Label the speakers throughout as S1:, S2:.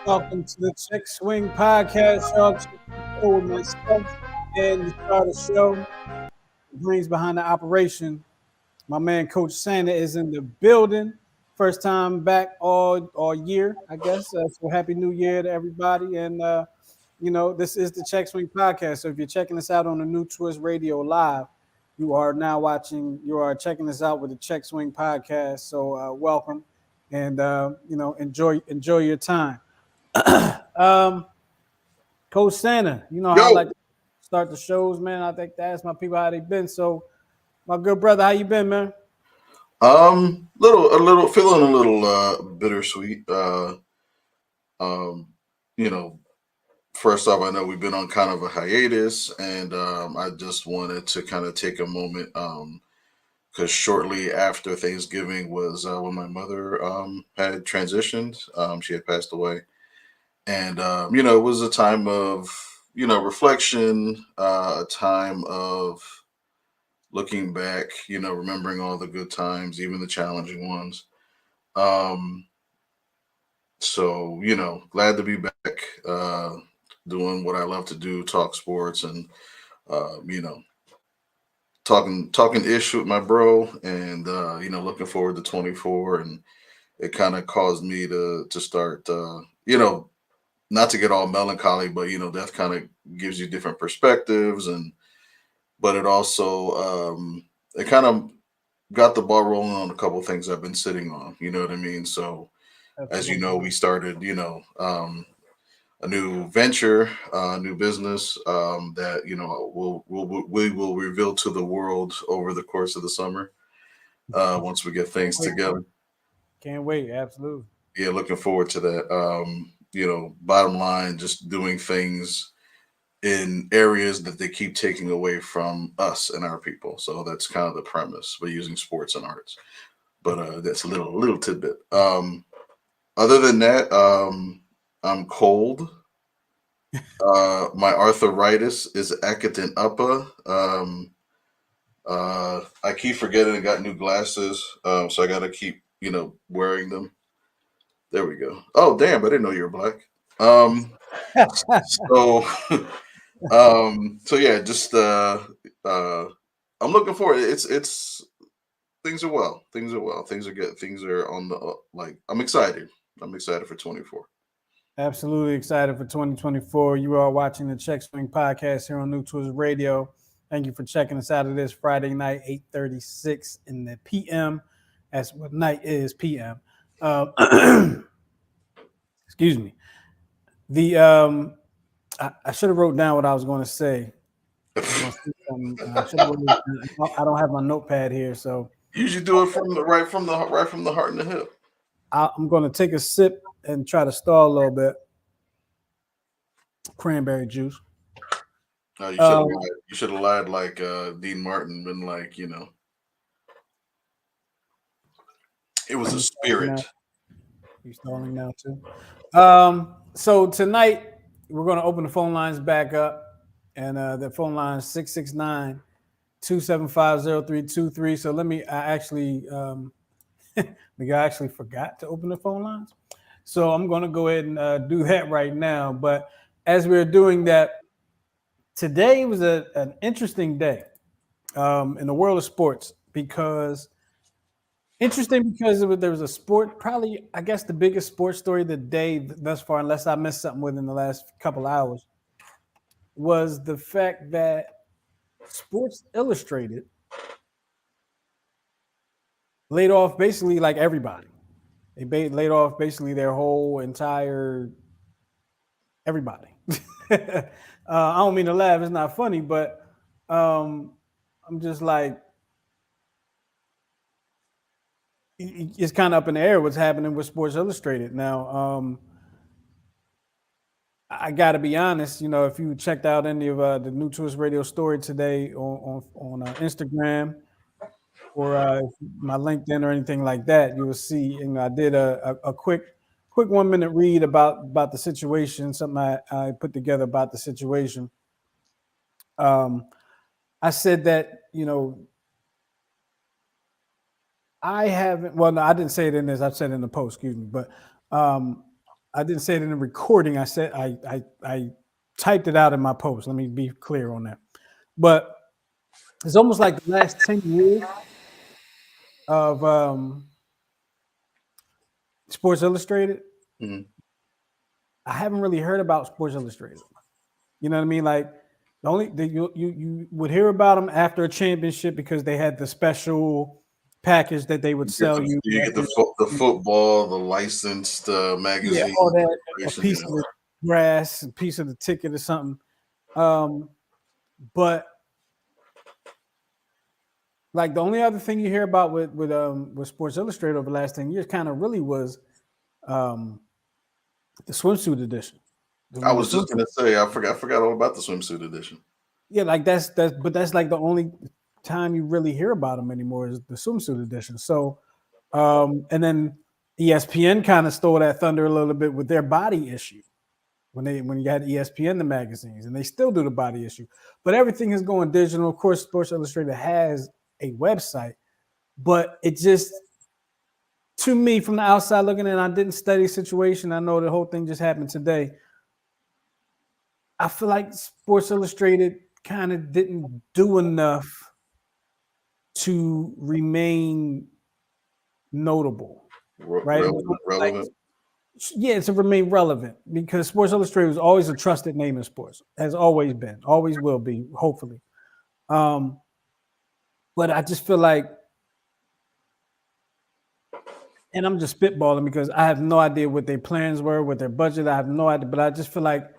S1: Welcome to the Check Swing Podcast. Y'all check with myself and the start of the show. The brains behind the operation. My man Coach Santa is in the building. First time back all year, I guess. So happy New Year to everybody. And this is the Check Swing Podcast. So if you're checking us out on the new Twist Radio Live, you are checking us out with the Check Swing Podcast. So welcome and enjoy your time. um, Coach Santa, you know how I like
S2: Yo,
S1: to start the shows, man. I think to ask my people how they been. So, my good brother, how you been, man?
S2: feeling a little bittersweet. Um, you know, First off, I know we've been on kind of a hiatus, and I just wanted to kind of take a moment, because shortly after Thanksgiving was when my mother had transitioned. She had passed away, and it was a time of reflection, a time of looking back, remembering all the good times, even the challenging ones. Um, glad to be back, doing what I love to do, talk sports, and uh, you know, talking ish with my bro, and looking forward to 24. And it kind of caused me to start, not to get all melancholy, but death kind of gives you different perspectives, and but it also it kind of got the ball rolling on a couple things I've been sitting on. You know what I mean? So as you
S1: Absolutely.
S2: know, we started, a new venture, a new business that we will reveal to the world over the course of the summer. Once we get
S1: Can't
S2: things
S1: wait.
S2: together,
S1: Can't wait. Absolutely.
S2: yeah, looking forward to that. Bottom line, just doing things in areas that they keep taking away from us and our people. So that's kind of the premise. We're using sports and arts, but that's a little tidbit. Other than that, I'm cold. My arthritis is Akatin Uppa. I keep forgetting I got new glasses, so I got to keep wearing them. There we go. Oh damn! I didn't know you were black. So so yeah, just uh, I'm looking forward. It's things are well. Things are well. Things are good. Things are on the like. I'm excited. I'm excited for 24.
S1: Absolutely excited for 2024. You are watching the Check Swing Podcast here on New Twiz Radio. Thank you for checking us out of this Friday night, 8:36 in the PM. That's what night is, PM. Excuse me. The I should have wrote down what I was going to say. I was going to say something. I should have wrote it down. I don't have my notepad here, so
S2: Usually do it from the right from the heart and the hip.
S1: I'm going to take a sip and try to stall a little bit. Cranberry juice.
S2: You should have
S1: Um,
S2: lied. You should have lied like Dean Martin, been like, it was
S1: are
S2: a
S1: you stalling
S2: spirit.
S1: now? You stalling now too? So tonight we're going to open the phone lines back up, and the phone line is 669-275-0323. So let me. I actually, I actually forgot to open the phone lines. So I'm going to go ahead and do that right now. But as we're doing that, today was an interesting day in the world of sports because there was a sport, probably I guess the biggest sports story of the day thus far, unless I missed something within the last couple hours, was the fact that Sports Illustrated laid off basically like everybody. Laid off basically their whole entire everybody. I don't mean to laugh; it's not funny, but um, I'm just like it's kind of up in the air what's happening with Sports Illustrated now. I got to be honest, if you checked out any of the New Twist Radio story today on Instagram or my LinkedIn or anything like that, you will see. I did a quick 1 minute read about the situation, something I put together about the situation. Um, I said that I haven't. Well, no, I didn't say it in this. I said it in the post. Excuse me, but um, I didn't say it in the recording. I said I typed it out in my post. Let me be clear on that. But it's almost like the last 10 years of Sports Illustrated.
S2: Mhm.
S1: I haven't really heard about Sports Illustrated. You know what I mean? Like you would hear about them after a championship because they had the special package that they would
S2: You get
S1: sell you.
S2: you
S1: That,
S2: get the football, the licensed
S1: yeah,
S2: magazine,
S1: all that, a
S2: you
S1: piece of
S2: know.
S1: the grass, a piece of the ticket or something. Um, but like the only other thing you hear about with Sports Illustrated over the last 10 years kind of really was um, the swimsuit edition.
S2: I
S1: When the
S2: was just
S1: swimsuit,
S2: gonna say I forgot all about the swimsuit edition.
S1: yeah, like but that's like the only time you really hear about them anymore is the swimsuit edition. So, and then ESPN kind of stole that thunder a little bit with their body issue when you had ESPN the magazines, and they still do the body issue. But everything is going digital. Of course, Sports Illustrated has a website, but it just to me from the outside looking in, I didn't study the situation. I know the whole thing just happened today. I feel like Sports Illustrated kind of didn't do enough to remain notable, right? It was like,
S2: Relevant.
S1: yeah, to remain relevant because Sports Illustrated was always a trusted name in sports, has always been, always will be, hopefully. Um, but I just feel like, and I'm just spitballing because I have no idea what their plans were, what their budget. I have no idea, but I just feel like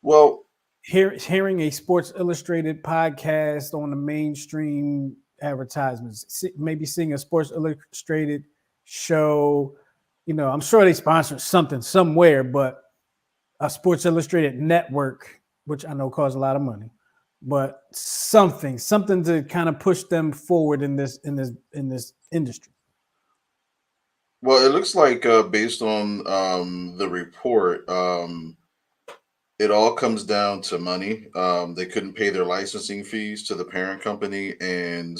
S2: Well,
S1: hearing a Sports Illustrated podcast on the mainstream advertisements, maybe seeing a Sports Illustrated show. You know, I'm sure they sponsor something somewhere, but a Sports Illustrated network, which I know costs a lot of money, but something to kind of push them forward in this industry.
S2: well, it looks like based on the report, it all comes down to money. They couldn't pay their licensing fees to the parent company, and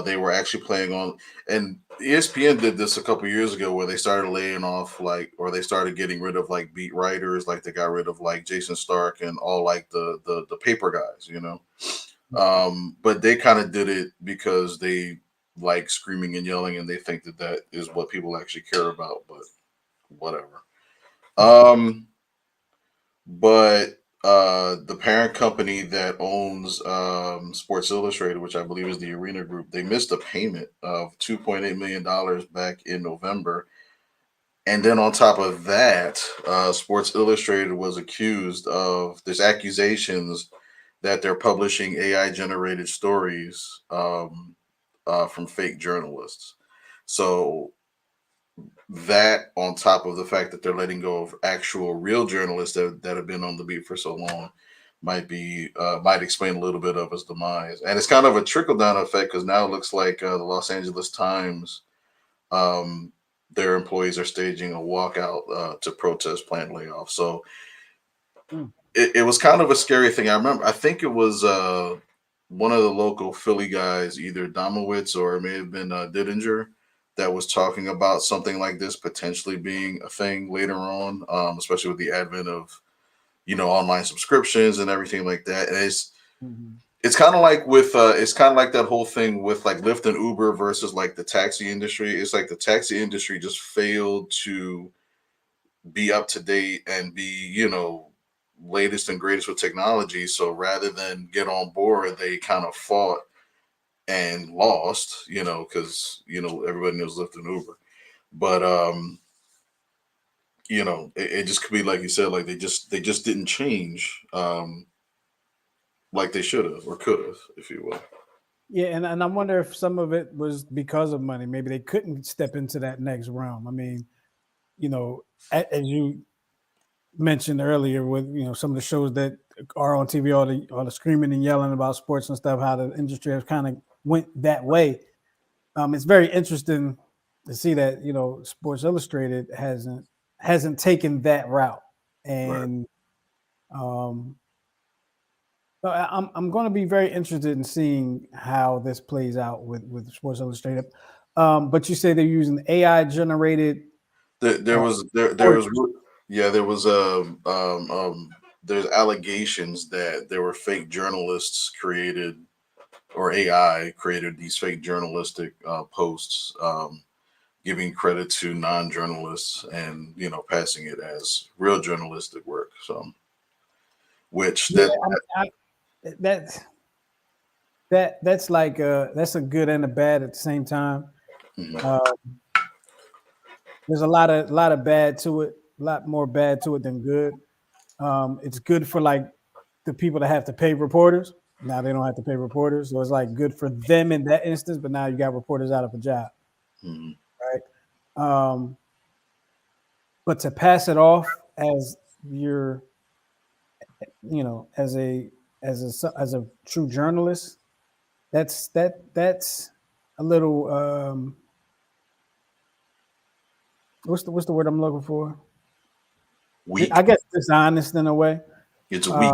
S2: they were actually playing on. And ESPN did this a couple years ago, where they started laying off or they started getting rid of like beat writers, like they got rid of like Jason Stark and all like the paper guys, you know. But they kind of did it because they like screaming and yelling, and they think that that is what people actually care about. But whatever. Um, but the parent company that owns Sports Illustrated, which I believe is the Arena Group, they missed a payment of $2.8 million back in November. And then on top of that, Sports Illustrated was accused of there's accusations that they're publishing AI generated stories from fake journalists. So that on top of the fact that they're letting go of actual real journalists that have been on the beat for so long might explain a little bit of his demise. And it's kind of a trickle down effect because now it looks like the Los Angeles Times, um, their employees are staging a walkout to protest planned layoffs. So
S1: Mm.
S2: it was kind of a scary thing. I think it was one of the local Philly guys, either Domowitz or it may have been Didinger, that was talking about something like this potentially being a thing later on, especially with the advent of online subscriptions and everything like that. And
S1: Mhm.
S2: it's kind of like with it's kind of like that whole thing with like Lyft and Uber versus like the taxi industry. It's like the taxi industry just failed to be up to date and be latest and greatest with technology. So rather than get on board, they kind of fought and lost, because everybody knows Lyft and Uber. But it just could be like you said, like they just didn't change like they should have or could have, if you will.
S1: Yeah, and I wonder if some of it was because of money. Maybe they couldn't step into that next realm. I mean, you know, as you mentioned earlier, with some of the shows that are on TV, all the screaming and yelling about sports and stuff, how the industry has kind of went that way. It's very interesting to see that Sports Illustrated hasn't taken that route,
S2: Right.
S1: and um, so I'm going to be very interested in seeing how this plays out with Sports Illustrated. But you say they're using AI generated
S2: There
S1: uh,
S2: was there there was
S1: stories.
S2: Yeah, there was there's allegations that there were fake journalists created, or AI created these fake journalistic posts, giving credit to non-journalists and passing it as real journalistic work. So, which
S1: Yeah,
S2: that
S1: that that's like that's a good and a bad at the same time.
S2: mhm,
S1: Uh, there's a lot of bad to it, a lot more bad to it than good. It's good for like the people that have to pay reporters. Now they don't have to pay reporters, so it's like good for them in that instance. But now you got reporters out of a job,
S2: mhm.
S1: right? Um, but to pass it off as your, as a true journalist, that's a little what's the word I'm looking for? I
S2: Weak.
S1: guess dishonest in a way.
S2: It's
S1: Uh,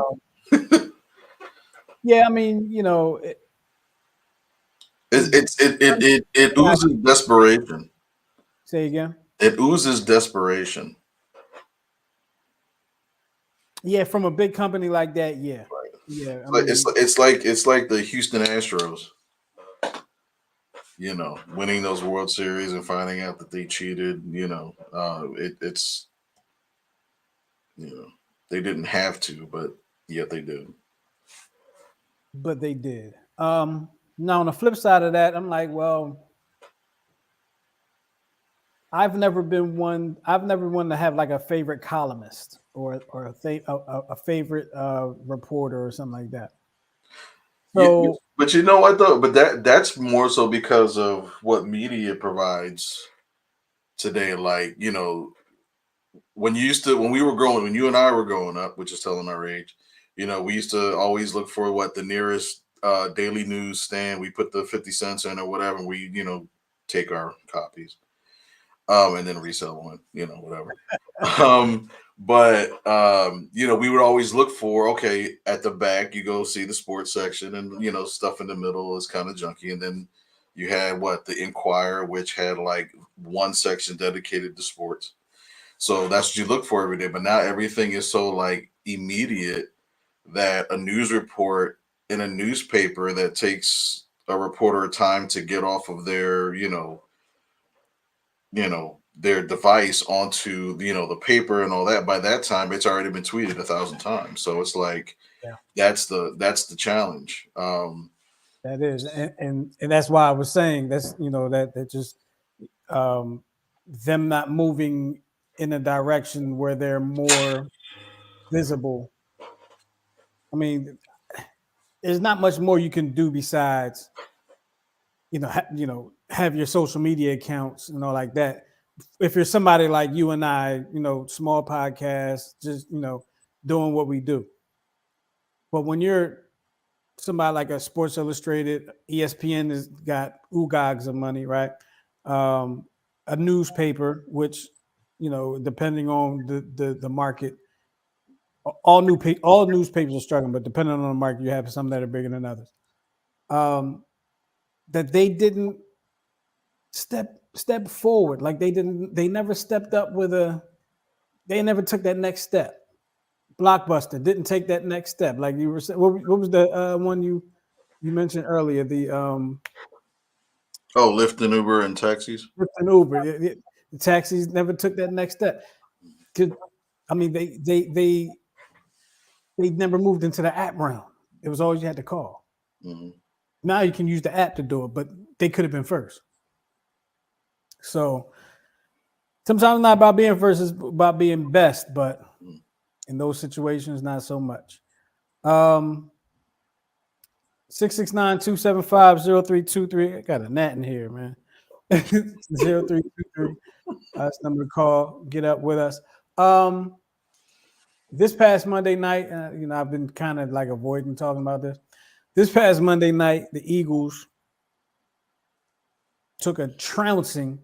S2: weak.
S1: yeah, I mean,
S2: It oozes desperation.
S1: say again.
S2: It oozes desperation.
S1: Yeah, from a big company like that, yeah,
S2: Right.
S1: yeah. I
S2: Like
S1: mean,
S2: it's like the Houston Astros, winning those World Series and finding out that they cheated. It's you know they didn't have to, but yet they did.
S1: but they did. Now on the flip side of that, I'm like, well, I've never one to have like a favorite columnist or a favorite reporter or something like that.
S2: Yeah,
S1: So
S2: but you know what though? But that's more so because of what media provides today. Like when we were growing, when you and I were growing up, which is telling our age, we used to always look for what the nearest daily news stand. We put the 50 cents in or whatever. And we take our copies, and then resell them, whatever. But we would always look for, okay, at the back you go see the sports section, and stuff in the middle is kind of junky, and then you had what the Inquirer, which had like one section dedicated to sports. So that's what you look for every day. But now everything is so like immediate that a news report in a newspaper that takes a reporter time to get off of their device onto the paper and all that. By that time it's already been tweeted 1,000 times, so it's like
S1: yeah,
S2: that's the challenge.
S1: that is, and that's why I was saying that's that just um, them not moving in a direction where they're more visible. I mean, there's not much more you can do besides have your social media accounts and all like that. If you're somebody like you and I, small podcast, just doing what we do. But when you're somebody like a Sports Illustrated, ESPN has got oogogs of money, right? Um, a newspaper, which depending on the market, all newspapers are struggling, but depending on the market, you have some that are bigger than others. Um, that they didn't step forward, like they never stepped up they never took that next step. Blockbuster didn't take that next step, like you were saying. What was the one you mentioned earlier? The
S2: Oh, Lyft and Uber and taxis.
S1: Lyft and Uber. The taxis never took that next step. 'Cause, I mean, they never moved into the app realm. It was always you had to call.
S2: Hmm.
S1: Now you can use the app to do it, but they could have been first. So sometimes not about being first, it's about being best, but in those situations, not so much. 669-275-0323. I got a gnat in here, man. 0323. That's the number to call. Get up with us. Um, this past Monday night, I've been kind of like avoiding talking about this. This past Monday night, the Eagles took a trouncing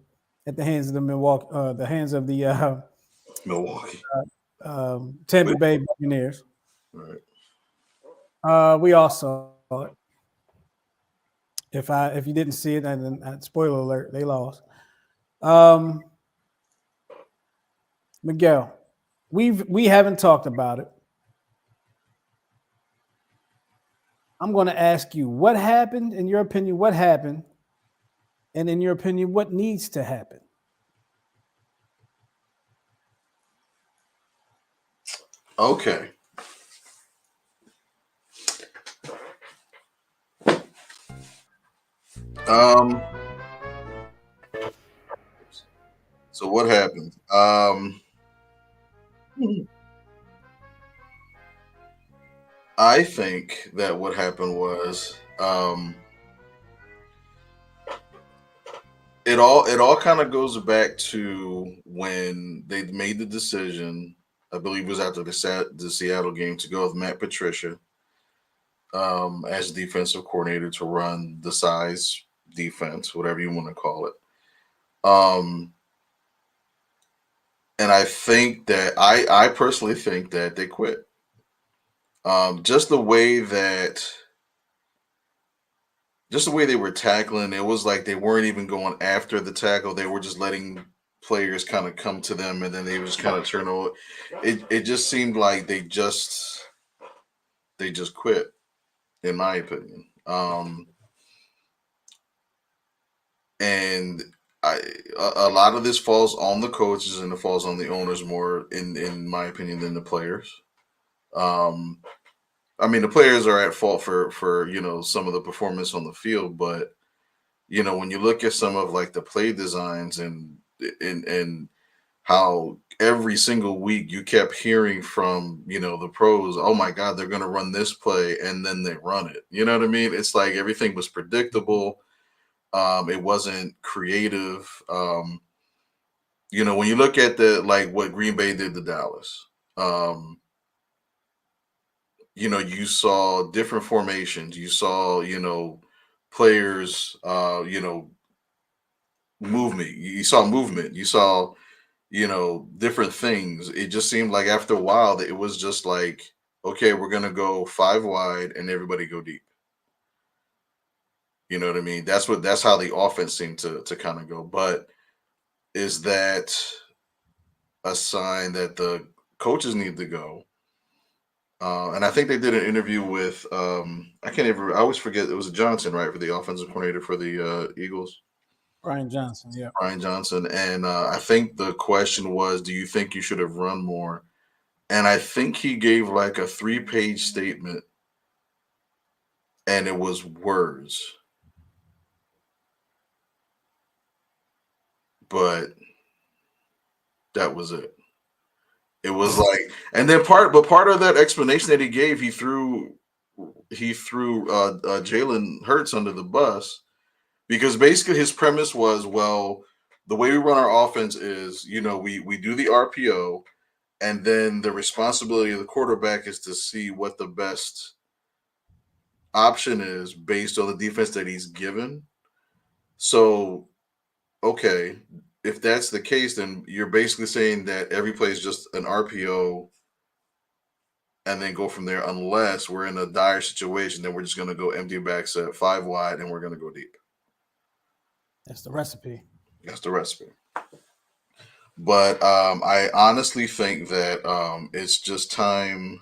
S1: at the hands of the hands of the
S2: Milwaukee.
S1: Tampa
S2: Wait,
S1: Bay Buccaneers.
S2: right.
S1: We all saw it. If you didn't see it, and spoiler alert, they lost. Um, Miguel, we haven't talked about it. I'm going to ask you what happened in your opinion. What happened, and in your opinion, what needs to happen?
S2: Okay. Um. So what happened? I think that what happened was it all kind of goes back to when they made the decision. I believe it was after the Seattle game to go with Matt Patricia as defensive coordinator to run the size defense, whatever you want to call it. Um, and I think that I personally think that they quit. Just the way that just the way they were tackling, it was like they weren't even going after the tackle. They were just letting players kind of come to them, and then they would just kind of turn over. It just seemed like they just quit, in my opinion. And a lot of this falls on the coaches and it falls on the owners more, in my opinion, than the players. Um, I mean, the players are at fault for some of the performance on the field, but when you look at some of like the play designs and how every single week you kept hearing from the pros, oh my god, they're going to run this play, and then they run it. You know what I mean? It's like everything was predictable. It wasn't creative. When you look at the like what Green Bay did to Dallas, um, you saw different formations. You saw players, movement. You saw movement. You saw different things. It just seemed like after a while that it was just like, okay, we're gonna go five wide and everybody go deep. You know what I mean? That's how the offense seemed to kind of go. But is that a sign that the coaches need to go? And I think they did an interview with I can't ever I always forget, it was Johnson, right, for the offensive coordinator for the Eagles.
S1: Brian Johnson, yeah.
S2: Brian Johnson, and I think the question was, do you think you should have run more? And I think he gave like a 3-page statement, and it was words, but that was it. It was like, and then part of that explanation that he gave, he threw Jalen Hurts under the bus, because basically his premise was, well, the way we run our offense is, we do the RPO, and then the responsibility of the quarterback is to see what the best option is based on the defense that he's given. So, okay, if that's the case, then you're basically saying that every play is just an RPO and then go from there, unless we're in a dire situation, then we're just going to go empty backs at five wide and we're going to go deep.
S1: That's the recipe.
S2: That's the recipe. But I honestly think that it's just time.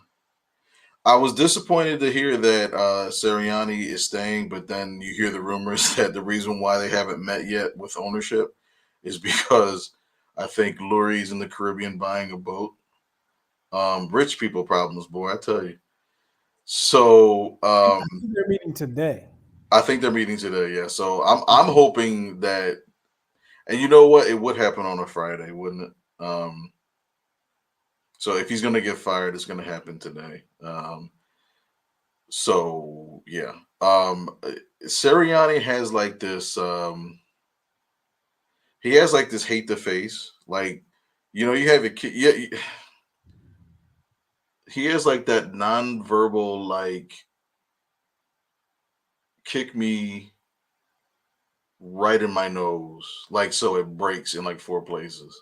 S2: I was disappointed to hear that Sirianni is staying, but then you hear the rumors that the reason why they haven't met yet with ownership is because I think Lurie's in the Caribbean buying a boat. Rich people problems, boy, I tell you. So
S1: They're meeting today.
S2: I think they're meeting today. Yeah. So I'm hoping that, and you know what, it would happen on a Friday, wouldn't it? So if he's gonna get fired, it's gonna happen today. So yeah, Sirianni has like this. He has like this hate to face. Like, you have a kid. Yeah, he has like that nonverbal, like, kick me right in my nose, like, so it breaks in like four places.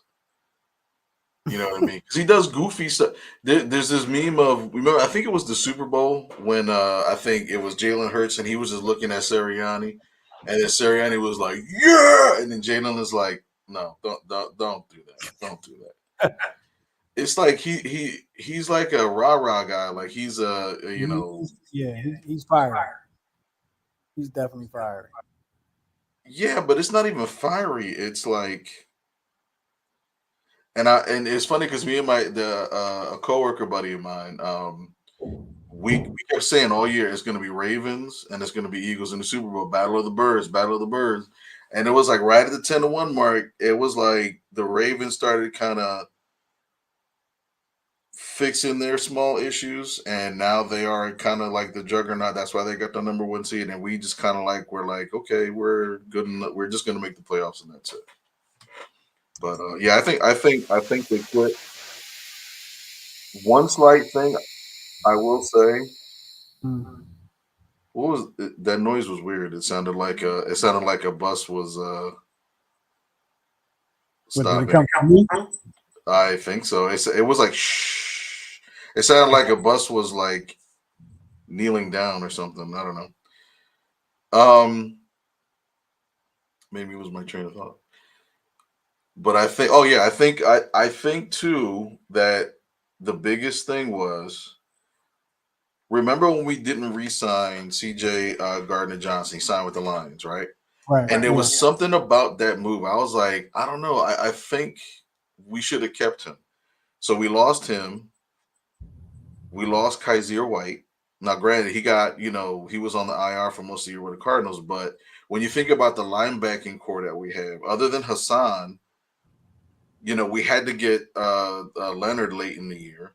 S2: You know what I mean? Because he does goofy stuff. There's this meme of, remember, I think it was the Super Bowl when I think it was Jalen Hurts and he was just looking at Sirianni, and then Sirianni was like, "Yeah," and then Jalen is like, "No, don't do that. Don't do that." it's like he's like a rah rah guy. Like he's
S1: He's fiery. He's definitely fiery.
S2: yeah, but it's not even fiery. It's like, and it's funny because me and a coworker buddy of mine, we kept saying all year it's going to be Ravens and it's going to be Eagles in the Super Bowl, Battle of the Birds, Battle of the Birds, and it was like right at the 10-1 mark. It was like the Ravens started kind of fixing their small issues, and now they are kind of like the juggernaut. That's why they got the number one seed, and we just kind of like we're like, okay, we're good enough. We're just going to make the playoffs, and that's it. But yeah, I think they quit. One slight thing I will say,
S1: Mm.
S2: what was that noise? Was weird. It sounded like a bus was
S1: What did it
S2: stopping.
S1: come from me?
S2: I think so. It was like shh. It sounded like a bus was like kneeling down or something. I don't know. Maybe it was my train of thought. But I think, oh yeah, I think too that the biggest thing was, remember when we didn't re-sign CJ Gardner Johnson? He signed with the Lions, right?
S1: Right.
S2: And there
S1: Yeah.
S2: was something about that move. I was like, I don't know. I think we should have kept him. So we lost him. We lost Kaiser White. Now, granted, he was on the IR for most of the year with the Cardinals, but when you think about the linebacking core that we have, other than Hassan, we had to get Leonard late in the year.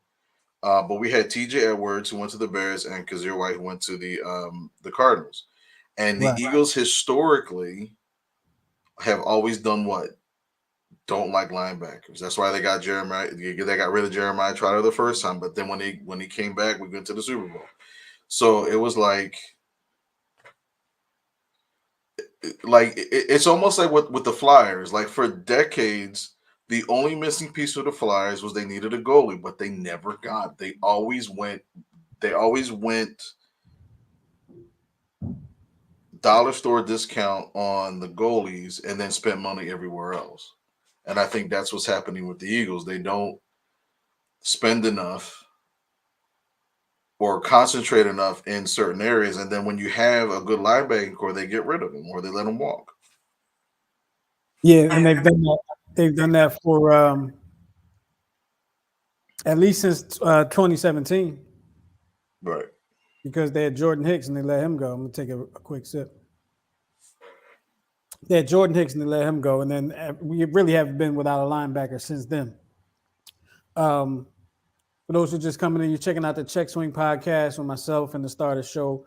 S2: But we had TJ Edwards who went to the Bears and Kaiser White who went to the Cardinals. And the
S1: Right.
S2: Eagles historically have always done what? Don't like linebackers. That's why they got Jeremiah. They got rid of Jeremiah Trotter the first time, but then when he came back, we went to the Super Bowl. So it was it's almost like with the Flyers. Like for decades, the only missing piece of the Flyers was they needed a goalie, but they never got. They always went. They always went dollar store discount on the goalies and then spent money everywhere else. And I think that's what's happening with the Eagles. They don't spend enough or concentrate enough in certain areas, and then when you have a good linebacking core, they get rid of them or they let them walk.
S1: Yeah, and they've done that. They've done that for at least since 2017
S2: Right.
S1: because they had Jordan Hicks and they let him go. I'm gonna take a quick sip. They had Jordan Hicks and they let him go, and then we really haven't been without a linebacker since then. For those who are just coming in, you're checking out the Check Swing podcast with myself and the Starter Show.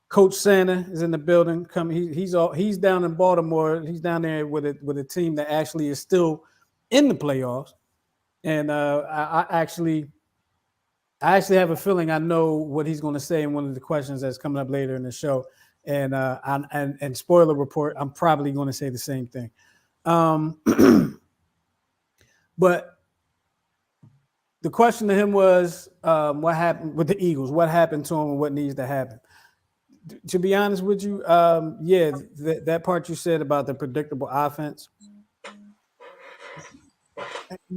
S1: Coach Santa is in the building. He's down in Baltimore. He's down there with a team that actually is still in the playoffs. And I actually have a feeling I know what he's going to say in one of the questions that's coming up later in the show. And and spoiler report, I'm probably going to say the same thing. But the question to him was, what happened with the Eagles? What happened to him and what needs to happen? To be honest with you, that part you said about the predictable offense.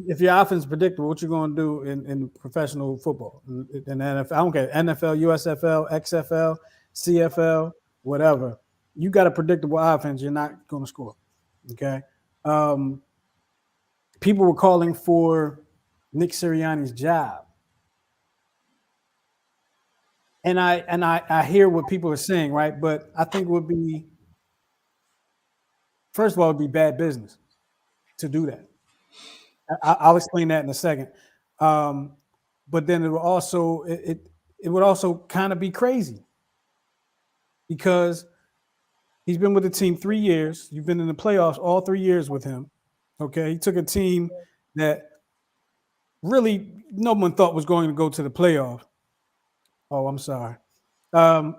S1: If your offense is predictable, what you going to do in professional football? In NFL, I don't care, NFL, USFL, XFL, CFL, whatever. You got a predictable offense, you're not going to score. Okay. People were calling for Nick Sirianni's job. And I hear what people are saying, right? But I think it would be, first of all, it would be bad business to do that. I'll explain that in a second. But then it would also kind of be crazy because he's been with the team 3 years. You've been in the playoffs all 3 years with him. Okay, he took a team that really no one thought was going to go to the playoffs. Oh, I'm sorry. Um,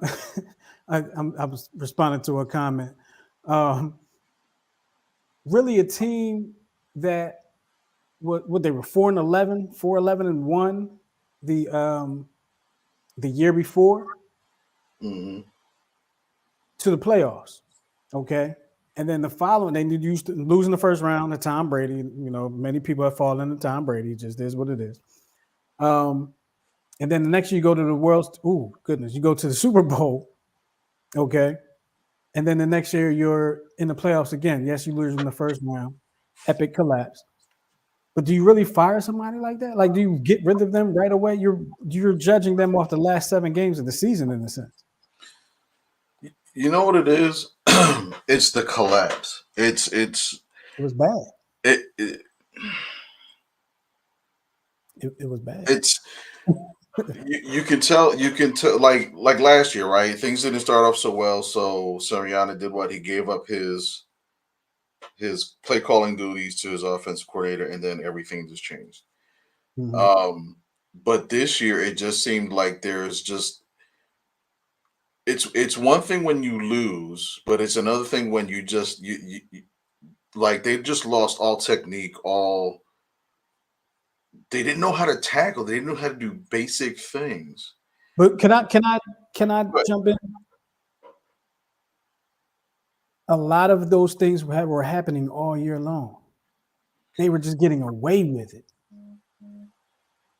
S1: I was responding to a comment. Really, a team that what they were 4-11, 4-11-1 the year before
S2: Mm-hmm.
S1: to the playoffs. Okay, And then the following, they used to losing the first round to Tom Brady. You know, many people have fallen to Tom Brady. It just is what it is. Um, and then the next year you go to the world's. Ooh, goodness, you go to the Super Bowl. Okay, and then the next year you're in the playoffs again. Yes, you lose in the first round. Epic collapse. But do you really fire somebody like that? Like, do you get rid of them right away? You're judging them off the last 7 games of the season, in a sense.
S2: You know what it is? It's the collapse.
S1: It was bad.
S2: It, it
S1: It was bad.
S2: it's you can tell like last year, right? Things didn't start off so well, so Sirianni did what he gave up his play calling duties to his offensive coordinator, and then everything just changed.
S1: Mhm.
S2: Um, but this year, it just seemed like there's just it's one thing when you lose, but it's another thing when you just like they just lost all technique, all they didn't know how to tackle, they didn't know how to do basic things.
S1: But can I
S2: But
S1: jump in? A lot of those things were happening all year long. They were just getting away with it.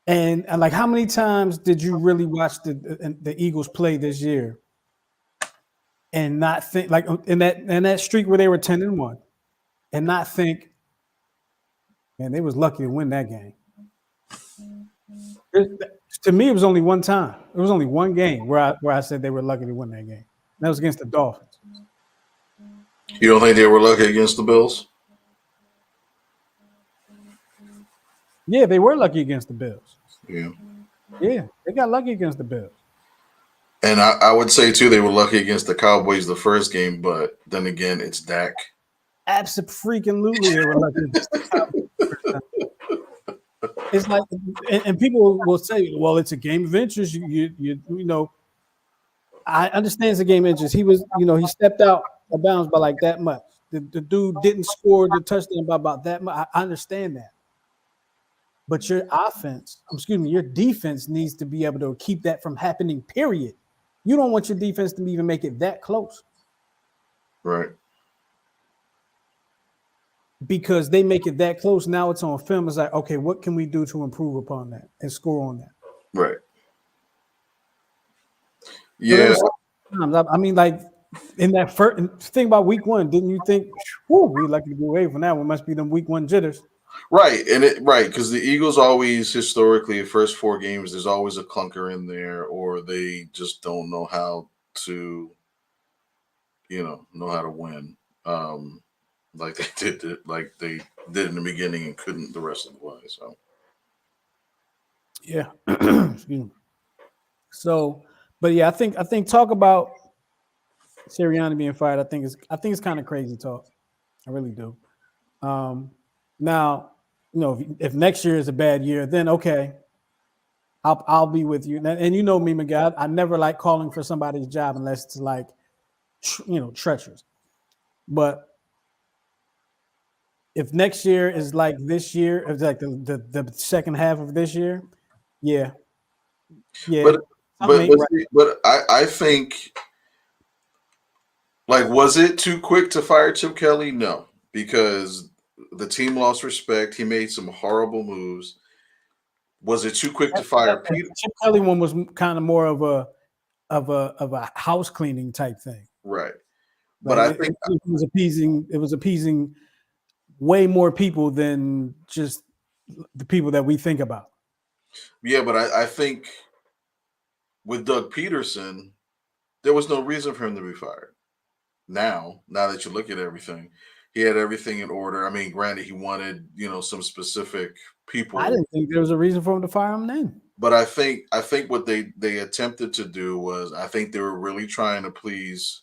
S1: And like, how many times did you really watch the Eagles play this year and not think like in that streak where they were 10-1 and not think, man, they was lucky to win that game. It, to me, it was only one time. It was only one game where I said they were lucky to win that game. And that was against the Dolphins.
S2: you don't think they were lucky against the Bills?
S1: Yeah, they were lucky against the Bills.
S2: Yeah.
S1: Yeah, they got lucky against the Bills.
S2: And I would say too they were lucky against the Cowboys the first game, but then again, it's Dak.
S1: Absolutely, they were lucky against the Cowboys. It's like, and people will say, "Well, it's a game of interest." You know, I understand it's a game of interest. He was, he stepped out of bounds by like that much. The dude didn't score the touchdown by about that much. I understand that, but your defense needs to be able to keep that from happening. Period. You don't want your defense to even make it that close
S2: Right.
S1: because they make it that close. Now it's on film. It's like, okay, what can we do to improve upon that and score on that?
S2: Right.
S1: So there
S2: Yeah.
S1: was times. I mean, like in that first thing about week one, didn't you think, "Whew, we lucky to get away from that one"? Must be them week one jitters.
S2: Right. And it right, because the Eagles always historically the first 4 games, there's always a clunker in there, or they just don't know how to, know how to win. Like they did in the beginning and couldn't the rest of the way. So
S1: Yeah. Excuse me. So, but yeah, I think talk about Sirianni being fired. I think it's kind of crazy talk. I really do. Um, Now, if next year is a bad year, then okay, I'll be with you. And you know me, Miguel. I never like calling for somebody's job unless it's like treacherous. But if next year is like this year, if like the second half of this year, yeah, yeah,
S2: but
S1: something
S2: but
S1: ain't
S2: but,
S1: right.
S2: see, but I think like was it too quick to fire Chip Kelly? No, because the team lost respect. He made some horrible moves. Was it too quick to fire
S1: That
S2: Peter?
S1: Chip Kelly one was kind of more of a house cleaning type thing.
S2: Right. But
S1: Like
S2: I
S1: it,
S2: think
S1: it was appeasing. It was appeasing way more people than just the people that we think about.
S2: yeah, but I think with Doug Peterson, there was no reason for him to be fired. Now that you look at everything, he had everything in order. I mean, granted, he wanted some specific
S1: I
S2: people,
S1: didn't think there was a reason for him to fire him then.
S2: but I think what they attempted to do was I think they were really trying to please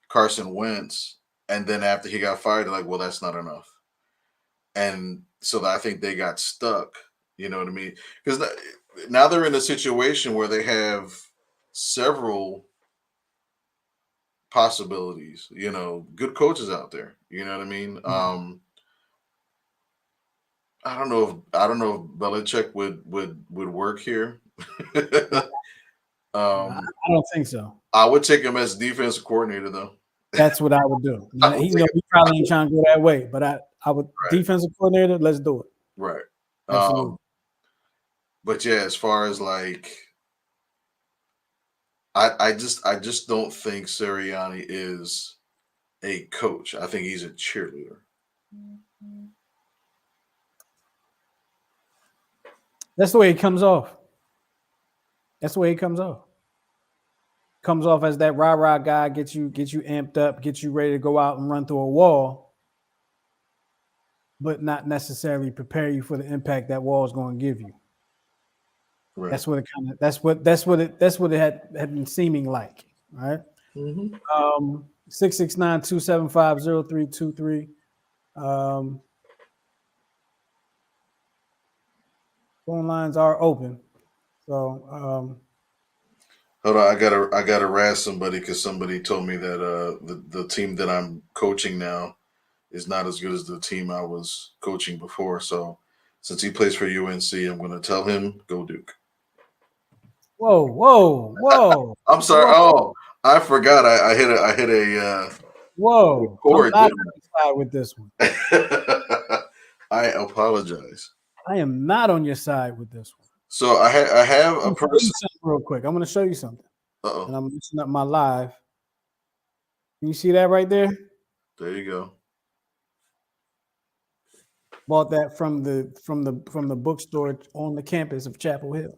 S2: Carson Wentz, and then after he got fired, they're like, well, that's not enough, and so I think they got stuck. You know what I mean? Because now they're in a situation where they have several possibilities. Good coaches out there. You know what I mean? I don't know if Belichick would work here.
S1: I,
S2: um,
S1: I don't think so.
S2: I would take him as defensive coordinator though.
S1: That's what I would do.
S2: I
S1: Now,
S2: would
S1: he
S2: take
S1: know
S2: it.
S1: he probably ain't trying to go that way, but I would
S2: Right,
S1: defensive coordinator. Let's do it.
S2: right.
S1: Absolutely.
S2: But yeah, as far as like, I just don't think Sirianni is a coach. I think he's a cheerleader.
S1: That's the way it comes off. That's the way it comes off. Comes off as that rah rah guy, gets you amped up, gets you ready to go out and run through a wall, but not necessarily prepare you for the impact that wall is going to give you.
S2: Right.
S1: That's what it kind of that's what it had been seeming like. All right.
S2: Hmm.
S1: 669-275-0323. Phone lines are open. So
S2: Hold on, I gotta razz somebody because somebody told me that the team that I'm coaching now is not as good as the team I was coaching before. So since he plays for UNC, I'm gonna tell him go Duke.
S1: whoa, whoa, whoa,
S2: I'm sorry.
S1: whoa,
S2: Oh, I forgot. I hit a
S1: whoa. I'm
S2: record,
S1: not on
S2: didn't
S1: your side with this one.
S2: I? I apologize.
S1: I am not on your side with this one.
S2: So I have
S1: I'm
S2: a
S1: gonna show you
S2: person.
S1: something real quick. I'm gonna show you something.
S2: Uh-oh.
S1: And I'm mixing up my live. Can you see that right there?
S2: There you go.
S1: Bought that from the bookstore on the campus of Chapel Hill.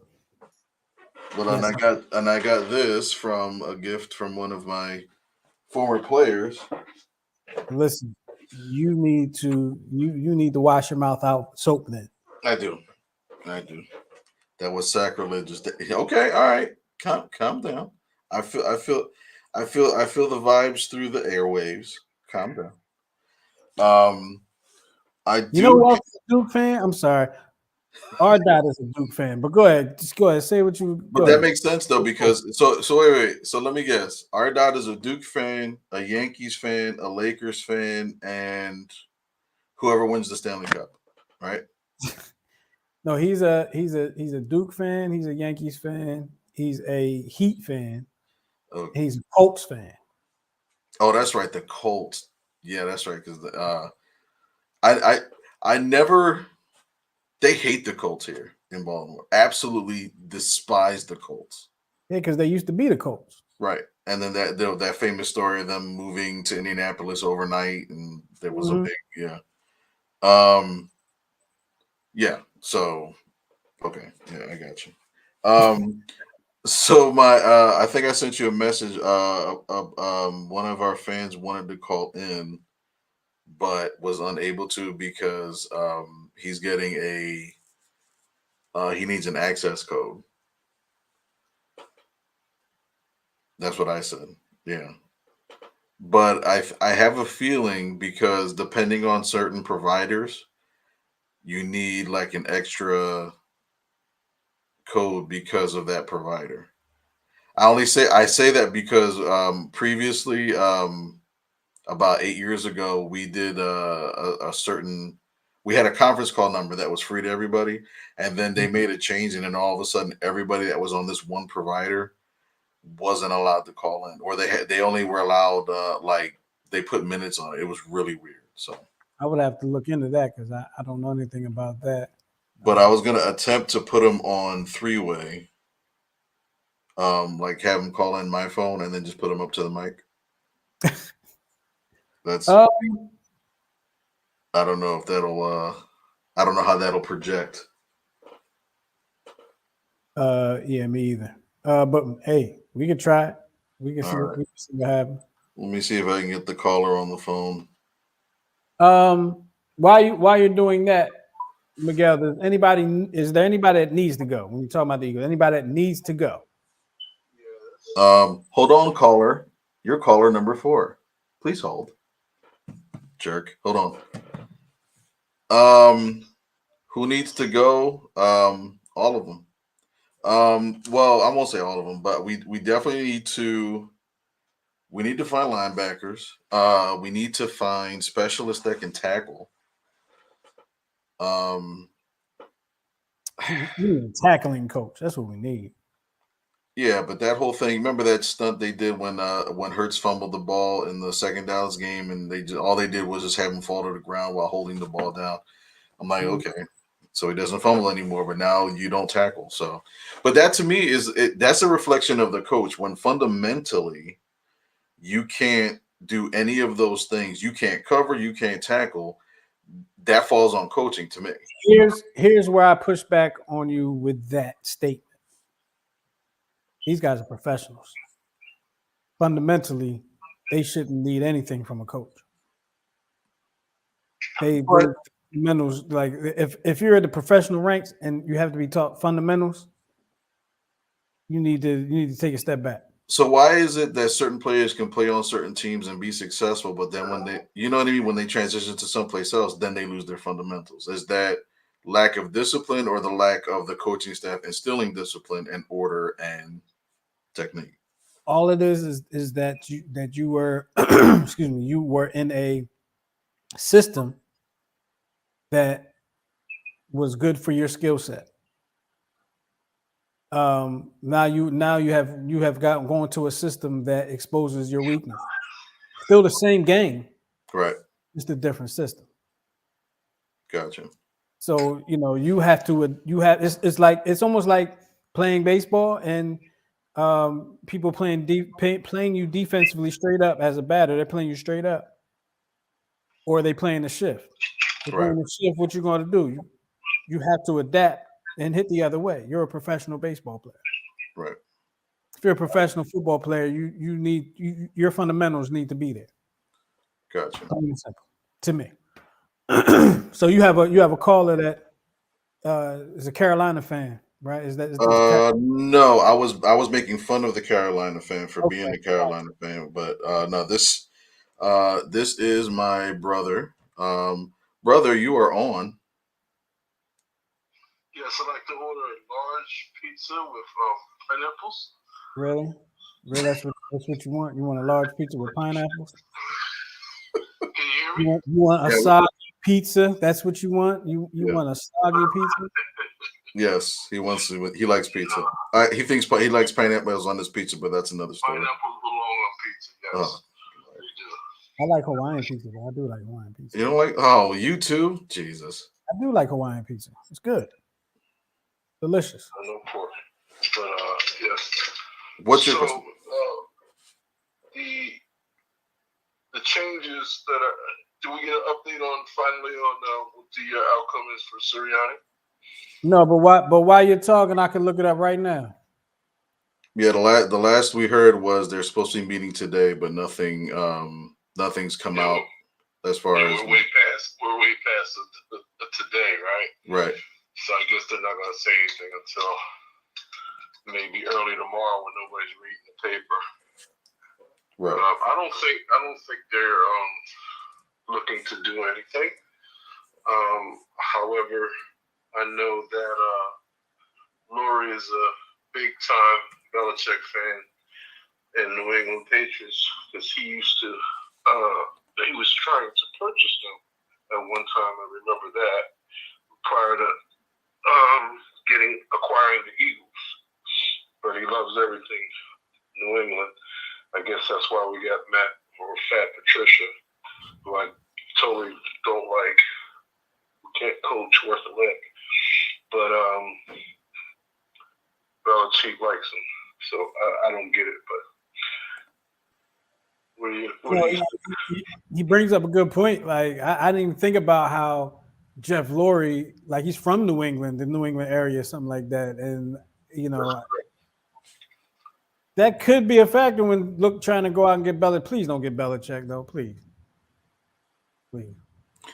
S2: Well,
S1: Yes.
S2: and I got this from a gift from one of my former players.
S1: Listen, you need to wash your mouth out with soap then.
S2: I do. I do. That was sacrilegious. Okay, all right. Calm down. I feel the vibes through the airwaves. Calm down. I
S1: You know
S2: do,
S1: who else is a Duke fan? I'm sorry. Our dad is a Duke fan, but go ahead. Just go ahead. Say what you
S2: but
S1: go
S2: that
S1: ahead.
S2: makes sense though because so wait. So let me guess. Our dad is a Duke fan, a Yankees fan, a Lakers fan, and whoever wins the Stanley Cup, right?
S1: No, he's a Duke fan, he's a Yankees fan, he's a Heat fan,
S2: Oh,
S1: and he's a Colts fan.
S2: oh, that's right. The Colts. Yeah, that's right. Because I I never. They hate the Colts here in Baltimore. Absolutely despise the Colts.
S1: Yeah, because they used to be the Colts.
S2: Right. And then that famous story of them moving to Indianapolis overnight, and there was a
S1: Mhm.
S2: big yeah. Um. Yeah. So okay. Yeah, I got you. Um. So my I think I sent you a message. One of our fans wanted to call in, but was unable to because he's getting a he needs an access code. That's what I said. Yeah. But I have a feeling because depending on certain providers, you need like an extra code because of that provider. I say that because previously about 8 years ago we did a certain we had a conference call number that was free to everybody, and then they made a change, and then all of a sudden everybody that was on this one provider wasn't allowed to call in, or they only were allowed like they put minutes on it. It was really weird. So,
S1: I would have to look into that because I don't know anything about that.
S2: but I was gonna attempt to put them on three way, like have them call in my phone and then just put them up to the mic. That's
S1: Uh,
S2: I don't know if that'll I don't know how that'll project.
S1: yeah, me either. But hey, we can try it.
S2: All right,
S1: We can see what happens.
S2: let me see if I can get the caller on the phone.
S1: While you're doing that, Miguel, is there anybody that needs to go when you talk about the Eagles? Anybody that needs to go?
S2: Hold on, caller. Your caller number 4. Please hold. Jerk. Hold on. Who needs to go? All of them. Well, I won't say all of them, but we definitely need to find linebackers. We need to find specialists that can tackle. Um,
S1: We need a tackling coach. That's what we need.
S2: Yeah, but that whole thing. Remember that stunt they did when Hurts fumbled the ball in the second Dallas game, and all they did was just have him fall to the ground while holding the ball down. I'm like,
S1: Mhm.
S2: okay, so he doesn't fumble anymore, but now you don't tackle. So, but that to me that's a reflection of the coach when fundamentally you can't do any of those things. You can't cover, you can't tackle. That falls on coaching to me.
S1: Here's where I push back on you with that statement. These guys are professionals. Fundamentally, they shouldn't need anything from a coach. They
S2: But
S1: fundamentals, like if you're at the professional ranks and you have to be taught fundamentals, you need to take a step back.
S2: so why is it that certain players can play on certain teams and be successful, but then when they, you know what I mean, when they transition to someplace else, then they lose their fundamentals? Is that lack of discipline or the lack of the coaching staff instilling discipline and order and technique?
S1: All it is that you were excuse me, you were in a system that was good for your skill set. Now you have gotten going to a system that exposes your weakness. Still the same game,
S2: Right.
S1: just a different system.
S2: Gotcha.
S1: So you have to you have it's almost like playing baseball and people playing you defensively straight up as a batter. They're playing you straight up, or they playing the shift. They're
S2: Right.
S1: playing the shift. What you going to do? You have to adapt and hit the other way. You're a professional baseball player.
S2: Right.
S1: If you're a professional football player, your fundamentals need to be there.
S2: Gotcha.
S1: Plain and simple to me. So you have a caller that is a Carolina fan, right? Is
S2: No, I was making fun of the Carolina fan for being
S1: okay?
S2: a Carolina fan, but no, this is my brother. Brother, you are on.
S3: Yes, I'd like to order a large pizza with pineapples.
S1: Really, really, that's what you want. You want a large pizza with pineapples.
S3: Can you hear
S1: You
S3: me?
S1: want a
S2: Yeah,
S1: soggy pizza. That's what you want. You
S2: yeah.
S1: want a soggy pizza.
S2: Yes, he wants to. He likes pizza. He thinks he likes pineapples on his pizza, but that's another story.
S3: Pineapples belong on pizza. Yes,
S2: Oh,
S3: they do.
S1: I like Hawaiian pizza, though. I do like Hawaiian pizza.
S2: you don't like? Oh, you too? Jesus.
S1: I do like Hawaiian pizza. It's good, delicious.
S3: No pork, but yes.
S2: What's your
S3: So
S2: question?
S3: the the changes that are. Do we get an update on finally on what the outcome is for Sirianni?
S1: No, but while you're talking, I can look it up right now.
S2: Yeah, the last we heard was they're supposed to be meeting today, but nothing's come
S3: Yeah,
S2: out as far
S3: yeah,
S2: as
S3: we're way past the today, right?
S2: right.
S3: So I guess they're not going to say anything until maybe early tomorrow when nobody's reading the paper.
S2: Right.
S3: I don't think they're looking to do anything. However, I know that Lori is a big time Belichick fan and New England Patriots because he was trying to purchase them at one time. I remember that prior to acquiring the Eagles, but he loves everything New England. I guess that's why we got Matt or Fat Patricia, who I totally don't like. We can't coach worth a lick, but Belichick likes him, so I don't get it. But
S1: He brings up a good point. Like I didn't even think about how Jeff Lurie, like he's from New England, the New England area, something like that, and that could be a factor when trying to go out and get Belichick. Please don't get Belichick though, please.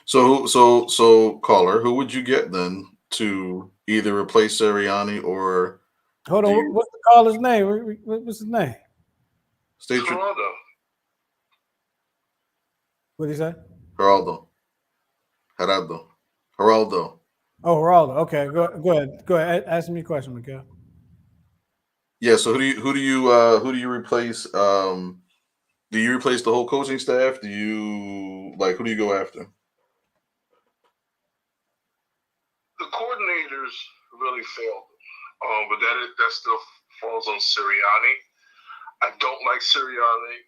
S2: So caller, who would you get then to either replace Sirianni or
S1: Hold
S2: do
S1: on,
S2: you
S1: what's the caller's name? What's his name?
S2: state your
S3: Toronto.
S1: What did he say?
S2: Geraldo, Geraldo.
S1: Oh, Geraldo. Okay, go ahead. Ask me a question, Miguel.
S2: Yeah. So who do you replace? Do you replace the whole coaching staff? Do you like who do you go after?
S3: The coordinators really failed them, but that still falls on Sirianni. I don't like Sirianni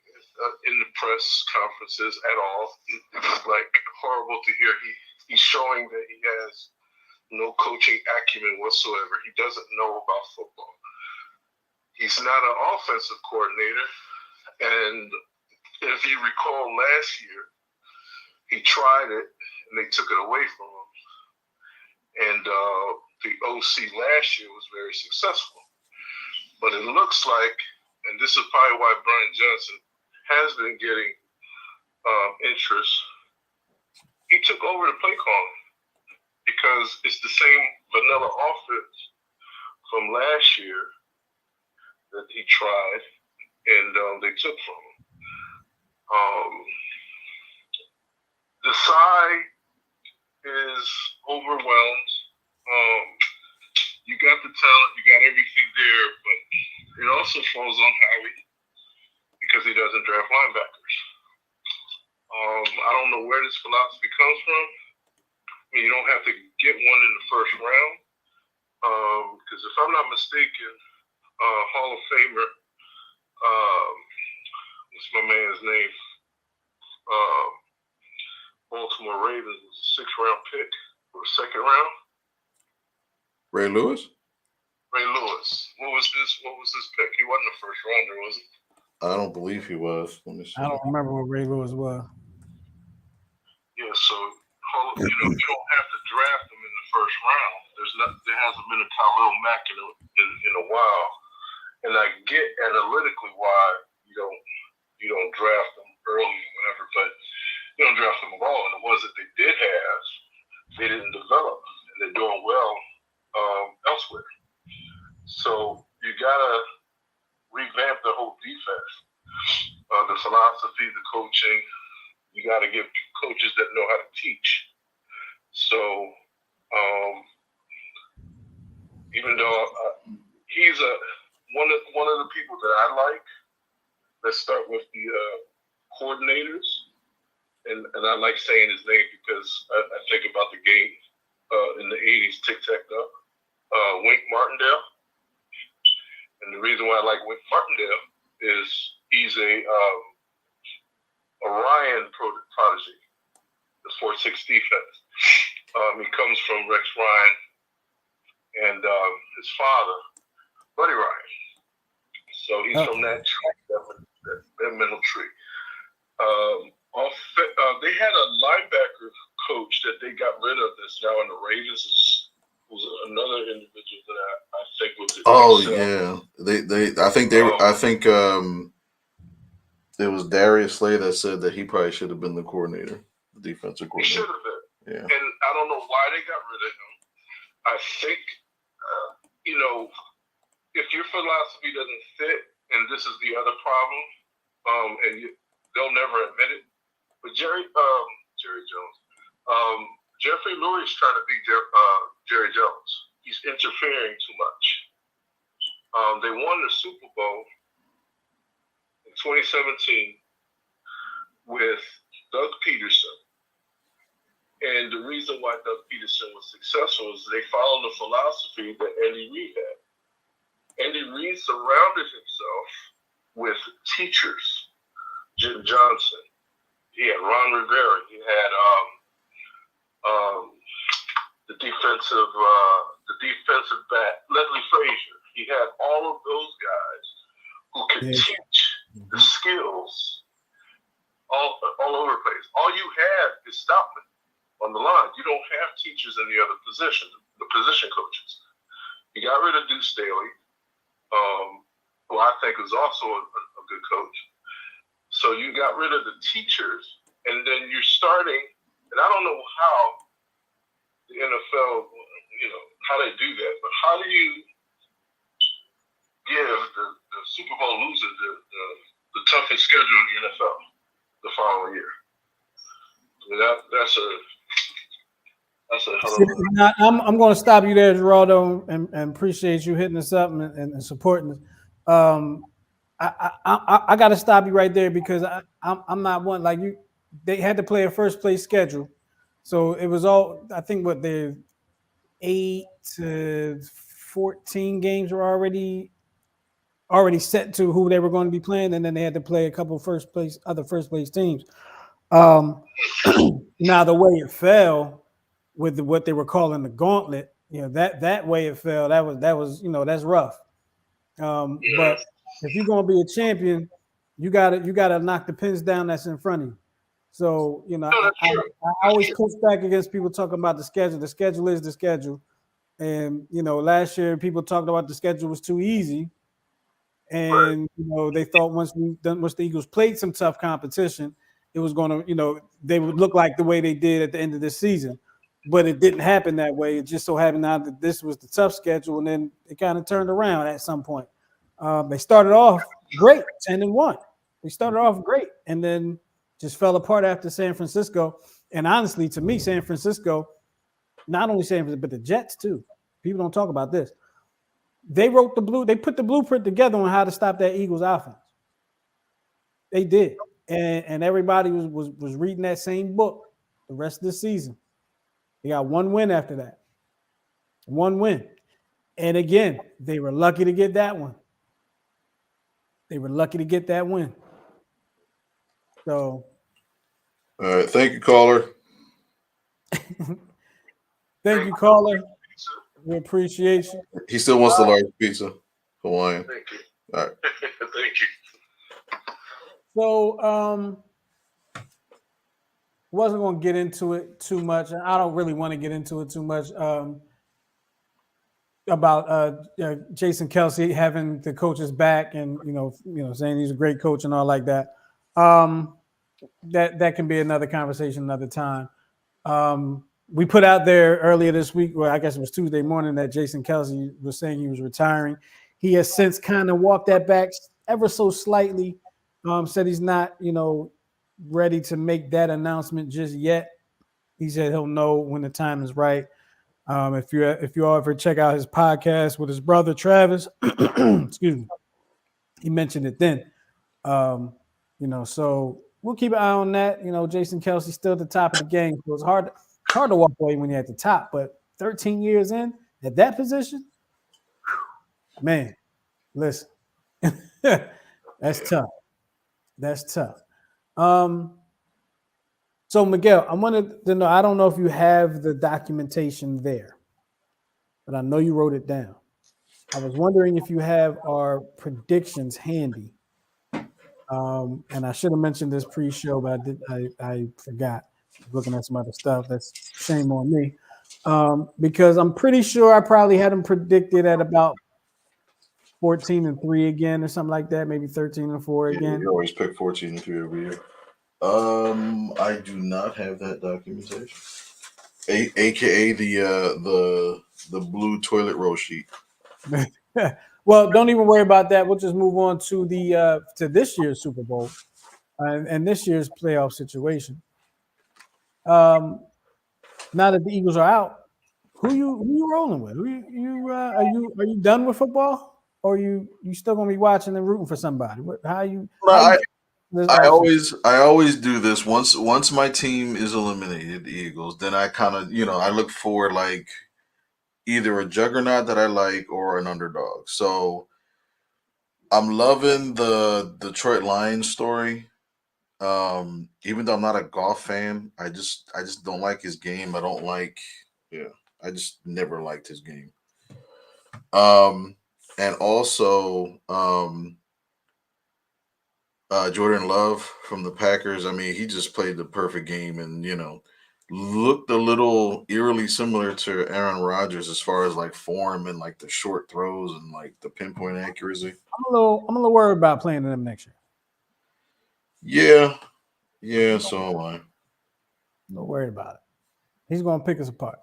S3: in the press conferences at all. It's like horrible to hear. He's showing that he has no coaching acumen whatsoever. He doesn't know about football. He's not an offensive coordinator. And if you recall last year, he tried it and they took it away from him. And the OC last year was very successful. But it looks like, and this is probably why Brian Johnson has been getting interest, he took over the play calling because it's the same vanilla offense from last year that he tried and they took from him. Desai is overwhelmed. You got the talent, you got everything there, but it also falls on Howie because he doesn't draft linebackers. I don't know where this philosophy comes from. I mean, you don't have to get one in the first round. Because if I'm not mistaken, Hall of Famer, what's my man's name? Baltimore Ravens was a 6th-round pick or 2nd round.
S2: Ray Lewis?
S3: Ray Lewis. What was his pick? He wasn't a first rounder, was he?
S2: I don't believe he was. Let me see.
S1: I don't remember what Ray Lewis was.
S3: Yeah, so you don't have to draft him in the first round. There hasn't been a Khalil Mack in a while, and I get analytically why you don't draft them early, whatever, but you don't draft them at all. And the ones that they did have, they didn't develop, and they're doing well elsewhere. So you gotta revamp the whole defense, the philosophy, the coaching. You gotta get coaches that know how to teach. So even though he's one of the people that I like, let's start with the coordinators, and I like saying his name because I think about the game in the '80s, Tic Tac Toe. Wink Martindale. And the reason why I like Wink Martindale is he's a Ryan prodigy, the 4-6 defense. He comes from Rex Ryan and his father, Buddy Ryan. So he's from that tree, that middle tree. They had a linebacker coach that they got rid of that's now in the Ravens. Was another individual that I think was.
S2: I think it was Darius Slay that said that he probably should have been the coordinator, the defensive coordinator.
S3: He should have been.
S2: Yeah.
S3: And I don't know why they got rid of him. I think, if your philosophy doesn't fit, and this is the other problem, they'll never admit it. But Jerry Jones, Jeffrey Lurie is trying to be Jerry Jones. He's interfering too much. They won the Super Bowl in 2017 with Doug Peterson. And the reason why Doug Peterson was successful is they followed the philosophy that Andy Reid had. Andy Reid surrounded himself with teachers. Jim Johnson. He had Ron Rivera. He had the defensive back, Leslie Frazier. He had all of those guys who could teach the skills all over the place. All you have is stopping on the line. You don't have teachers in the other positions, the position coaches. You got rid of Deuce Staley, who I think is also a good coach. So you got rid of the teachers, and then you're starting, and I don't know how the NFL, how they do that, but how do you give the Super Bowl loser the toughest schedule in the NFL the following year? I mean, that's a hell of
S1: I'm going to stop you there, Geraldo, and appreciate you hitting us up and supporting us. I got to stop you right there because I'm not one like you. They had to play a first place schedule, so it was all. I think what the 8 to 14 games were already already set to who they were going to be playing, and then they had to play a couple other first place teams. Now the way it fell with what they were calling the gauntlet, that way it fell. That was that's rough.
S3: Yeah.
S1: But if you're going to be a champion, you gotta knock the pins down that's in front of you. So
S3: No, that's true.
S1: I
S3: That's
S1: always
S3: true.
S1: push back against people talking about the schedule. The schedule is the schedule, and last year people talked about the schedule was too easy,
S3: Right.
S1: and they thought once the Eagles played some tough competition, it was going to they would look like the way they did at the end of this season, but it didn't happen that way. It just so happened now that this was the tough schedule, and then it kind of turned around at some point. They started off great, 10-1. They started off great, and then just fell apart after San Francisco. And honestly, to me, San Francisco, not only San Francisco, but the Jets too. People don't talk about this. They put the blueprint together on how to stop that Eagles offense. They did. And everybody was reading that same book the rest of the season. They got one win after that. One win. And again, they were lucky to get that one. They were lucky to get that win. So
S2: All right, thank you, caller.
S1: thank you, caller. We appreciate you.
S2: He still wants the large pizza, Hawaiian.
S3: Thank you.
S2: All right.
S3: Thank you.
S1: So wasn't going to get into it too much. I don't really want to get into it too much about Jason Kelsey having the coaches back and saying he's a great coach and all like that. That can be another conversation another time. We put out there earlier this week, well, I guess it was Tuesday morning, that Jason Kelsey was saying he was retiring. He has since kind of walked that back ever so slightly. Said he's not, ready to make that announcement just yet. He said he'll know when the time is right. If you all ever check out his podcast with his brother Travis, excuse me, he mentioned it then. So we'll keep an eye on that. Jason Kelsey's still at the top of the game, so it's hard to walk away when you're at the top. But 13 years in at that position, man, listen, that's tough. That's tough. So Miguel, I wanted to know. I don't know if you have the documentation there, but I know you wrote it down. I was wondering if you have our predictions handy. And I should have mentioned this pre-show, but I forgot. Looking at some other stuff. That's shame on me. Because I'm pretty sure I probably had them predicted at about 14-3 again, or something like that. Maybe 13-4 again.
S2: You always pick 14-3 every year. I do not have that documentation. AKA the blue toilet roll sheet.
S1: Well, don't even worry about that. We'll just move on to the to this year's Super Bowl and this year's playoff situation. Now that the Eagles are out, who you rolling with? Are you done with football, or you still gonna be watching and rooting for somebody?
S2: I always do this. Once my team is eliminated, the Eagles, then I kind of I look for like either a juggernaut that I like or an underdog. So I'm loving the Detroit Lions story. Even though I'm not a golf fan, I just don't like his game. I just never liked his game. And also Jordan Love from the Packers. I mean, he just played the perfect game and looked a little eerily similar to Aaron Rodgers as far as like form and like the short throws and like the pinpoint accuracy.
S1: I'm a little worried about playing them next
S2: year. Yeah, so am I.
S1: No worried about it. He's going to pick us apart.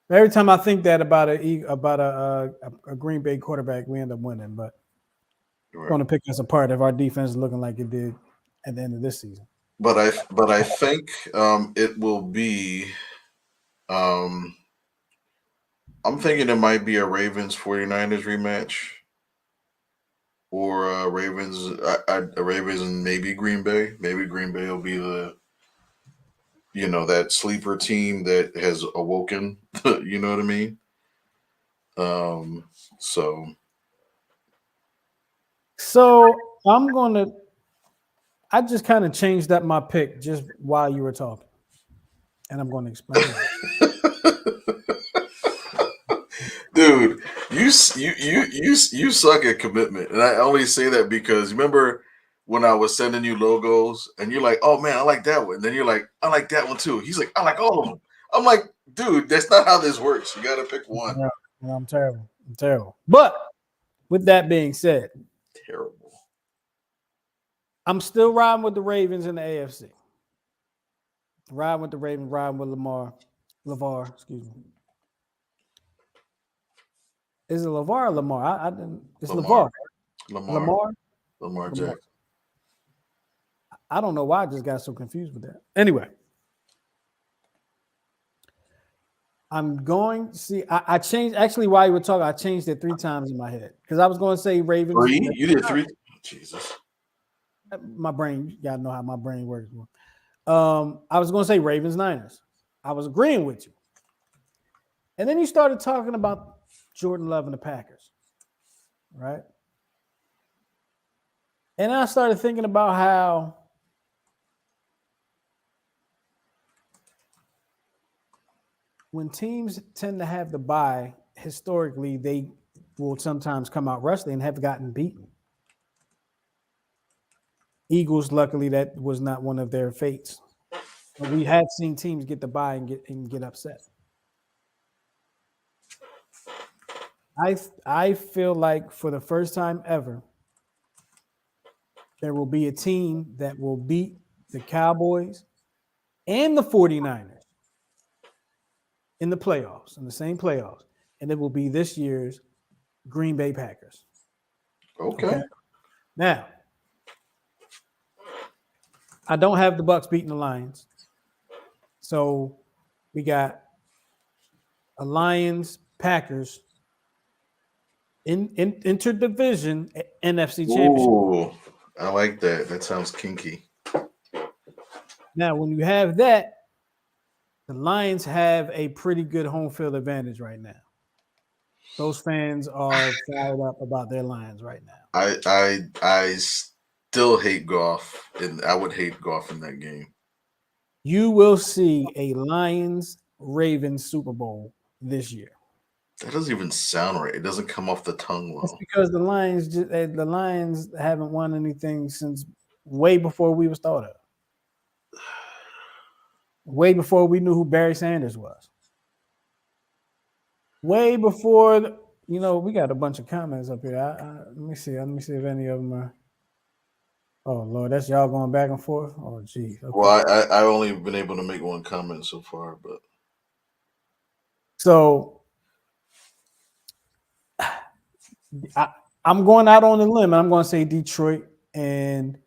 S1: Every time I think that about a Green Bay quarterback, we end up winning. But it's going to pick us apart if our defense is looking like it did at the end of this season.
S2: But I think it will be. I'm thinking it might be a Ravens 49ers rematch, or Ravens and maybe Green Bay. Maybe Green Bay will be the that sleeper team that has awoken. You know what I mean? So
S1: So I just kind of changed up my pick just while you were talking, and I'm going to explain why.
S2: Dude, you suck at commitment, and I only say that because remember when I was sending you logos, and you're like, "Oh man, I like that one." Then you're like, "I like that one too." He's like, "I like all of them." I'm like, "Dude, that's not how this works. You got to pick one."
S1: Yeah, I'm terrible. I'm terrible. But with that being said,
S2: Terrible.
S1: I'm still riding with the Ravens in the AFC. Riding with the Ravens, riding with LeVar, excuse me. Is it LeVar or Lamar? I didn't. It's
S2: Lamar,
S1: LeVar.
S2: Lamar,
S1: Lamar.
S2: Lamar
S1: Lamar.
S2: Jackson.
S1: I don't know why I just got so confused with that. Anyway, I'm going to see. I changed actually while you were talking. I changed it 3 times in my head because I was going to say Ravens.
S2: 3? You did 3? Jesus.
S1: My brain, y'all know how my brain works. I was going to say Ravens Niners. I was agreeing with you, and then you started talking about Jordan Love and the Packers, right? And I started thinking about how when teams tend to have the bye, historically, they will sometimes come out rusty and have gotten beaten. Eagles, luckily, that was not one of their fates. But we have seen teams get the bye and get upset. I feel like for the first time ever, there will be a team that will beat the Cowboys and the 49ers in the playoffs, in the same playoffs. And it will be this year's Green Bay Packers.
S2: Okay.
S1: Now, I don't have the Bucks beating the Lions. So we got a Lions Packers in interdivision NFC championship.
S2: Ooh, I like that. That sounds kinky.
S1: Now, when you have that, the Lions have a pretty good home field advantage right now. Those fans are fired up about their Lions right now.
S2: I still hate golf, and I would hate golf in that game.
S1: You will see a Lions Ravens Super Bowl this year.
S2: That doesn't even sound right. It doesn't come off the tongue
S1: That's
S2: well.
S1: because the Lions haven't won anything since way before we was thought of. Way before we knew who Barry Sanders was. Way before, we got a bunch of comments up here. Let me see. Let me see if any of them are. Oh Lord, that's y'all going back and forth. Oh geez. Okay.
S2: Well, I only been able to make one comment so far, but
S1: So I'm going out on a limb. I'm going to say Detroit and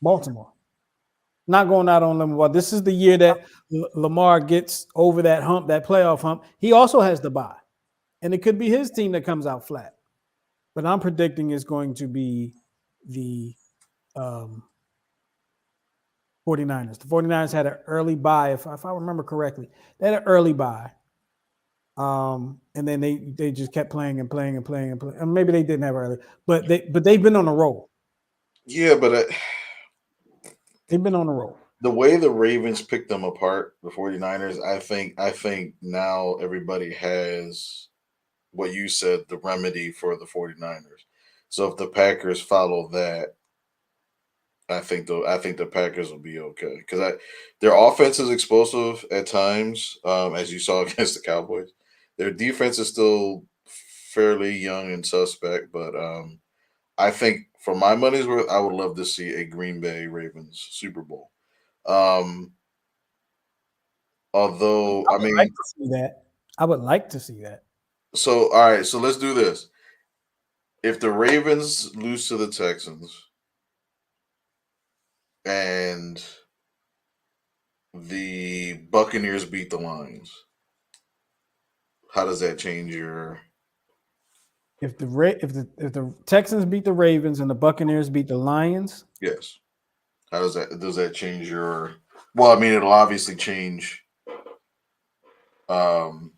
S1: Baltimore. Not going out on a limb. Well, this is the year that Lamar gets over that hump, that playoff hump. He also has the bye, and it could be his team that comes out flat. But I'm predicting it's going to be the 49ers. The 49ers had an early bye, if I remember correctly. They had an early bye. And then they just kept playing and playing and playing and playing. And maybe they didn't have early, but they've been on a roll.
S2: yeah, but
S1: They've been on a roll.
S2: the way the Ravens picked them apart, the 49ers, I think now everybody has what you said, the remedy for the 49ers. So if the Packers follow that, I think the Packers will be okay because their offense is explosive at times, as you saw against the Cowboys. Their defense is still fairly young and suspect, but I think for my money's worth, I would love to see a Green Bay Ravens Super Bowl. Um, although,
S1: I
S2: I
S1: would like
S2: mean,
S1: to see that. I would like to see that.
S2: so all right, so let's do this. If the Ravens lose to the Texans and the Buccaneers beat the Lions, how does that change your?
S1: If the Texans beat the Ravens and the Buccaneers beat the Lions,
S2: Yes. How does that change your? Well, I mean, it'll obviously change. Um,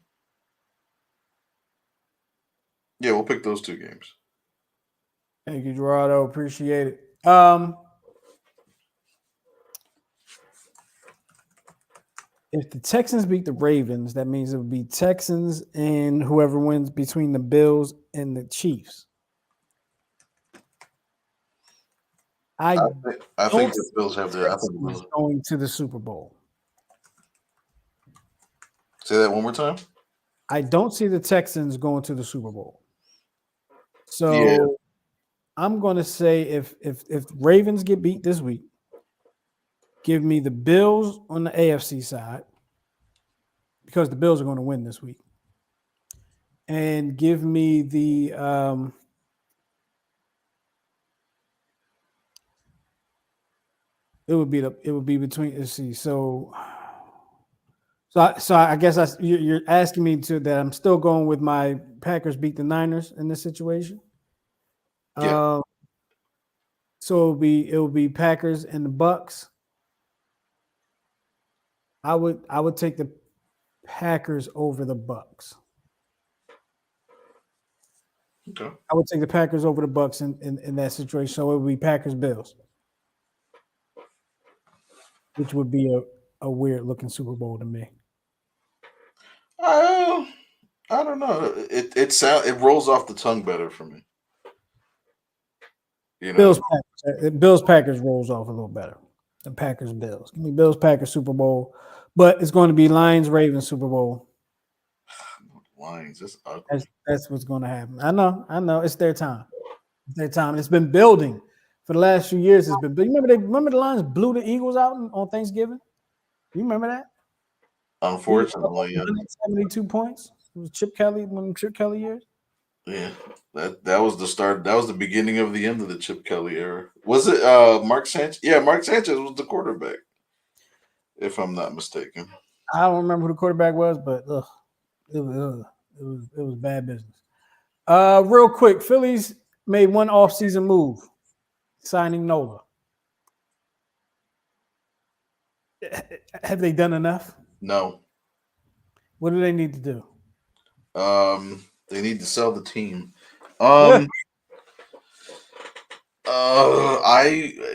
S2: yeah, we'll pick those two games.
S1: Thank you, Gerardo. Appreciate it. If the Texans beat the Ravens, that means it would be Texans and whoever wins between the Bills and the Chiefs. I
S2: I think
S1: don't
S2: the
S1: see
S2: Bills have
S1: the
S2: the. I think the
S1: Texans
S2: Bills.
S1: going to the Super Bowl.
S2: Say that one more time.
S1: I don't see the Texans going to the Super Bowl.
S2: Yeah.
S1: So I'm going to say if Ravens get beat this week, give me the Bills on the AFC side because the Bills are going to win this week, and give me the it would be between, let's see, so I guess you're asking me to that I'm still going with my Packers beat the Niners in this situation.
S2: Yeah.
S1: Um, so it will be Packers and the Bucks. I would take the Packers over the Bucks.
S2: Okay.
S1: I would take the Packers over the Bucks in that situation. So it would be Packers Bills, which would be a weird looking Super Bowl to me.
S2: Uh, I don't know. It rolls off the tongue better for me. You know.
S1: Bills Packers rolls off a little better than Packers Bills. Give me Bills Packers Super Bowl, but it's going to be Lions Ravens Super Bowl.
S2: Lions. It's
S1: That's
S2: ugly.
S1: that's what's going to happen. I know. It's their time. It's their time. It's been building for the last few years. It's been. You remember the Lions blew the Eagles out on Thanksgiving. You remember that? Eagles put up
S2: Unfortunately,
S1: 172 points. It was Chip Kelly, one of them Chip Kelly years.
S2: yeah. That was the start. That was the beginning of the end of the Chip Kelly era. Was it Mark Sanchez? Yeah, Mark Sanchez was the quarterback, if I'm not mistaken.
S1: I don't remember who the quarterback was, but it was bad business. Real quick, Phillies made one offseason move, signing Nola. Have they done enough?
S2: No.
S1: What do they need to do?
S2: They need to sell the team.
S1: Yeah.
S2: Um,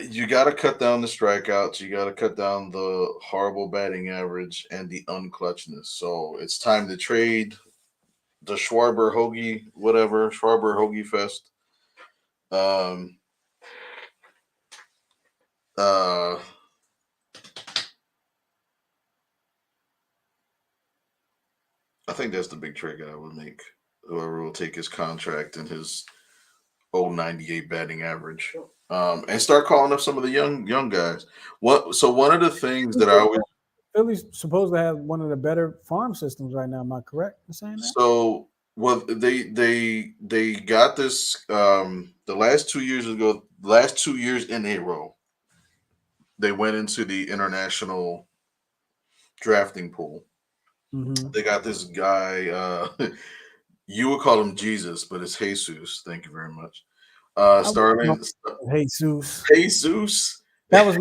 S2: you got to cut down the strikeouts. You got to cut down the horrible batting average and the unclutchness. So it's time to trade the Schwarber Hoagie, whatever Schwarber Hoagie Fest. Um, uh, I think that's the big trade I would make. Whoever will take his contract and his old 98 batting average, and start calling up some of the young guys. What? So one of the things that I always
S1: Philly's supposed to have one of the better farm systems right now. Am I correct in saying that?
S2: so well they got this the last 2 years in a row they went into the international drafting pool.
S1: Mm-hmm.
S2: They got this guy. You would call him Jesus, but it's Jesus. Thank you very much.
S1: I would call
S2: Starling
S1: him Jesus.
S2: Jesus.
S1: That was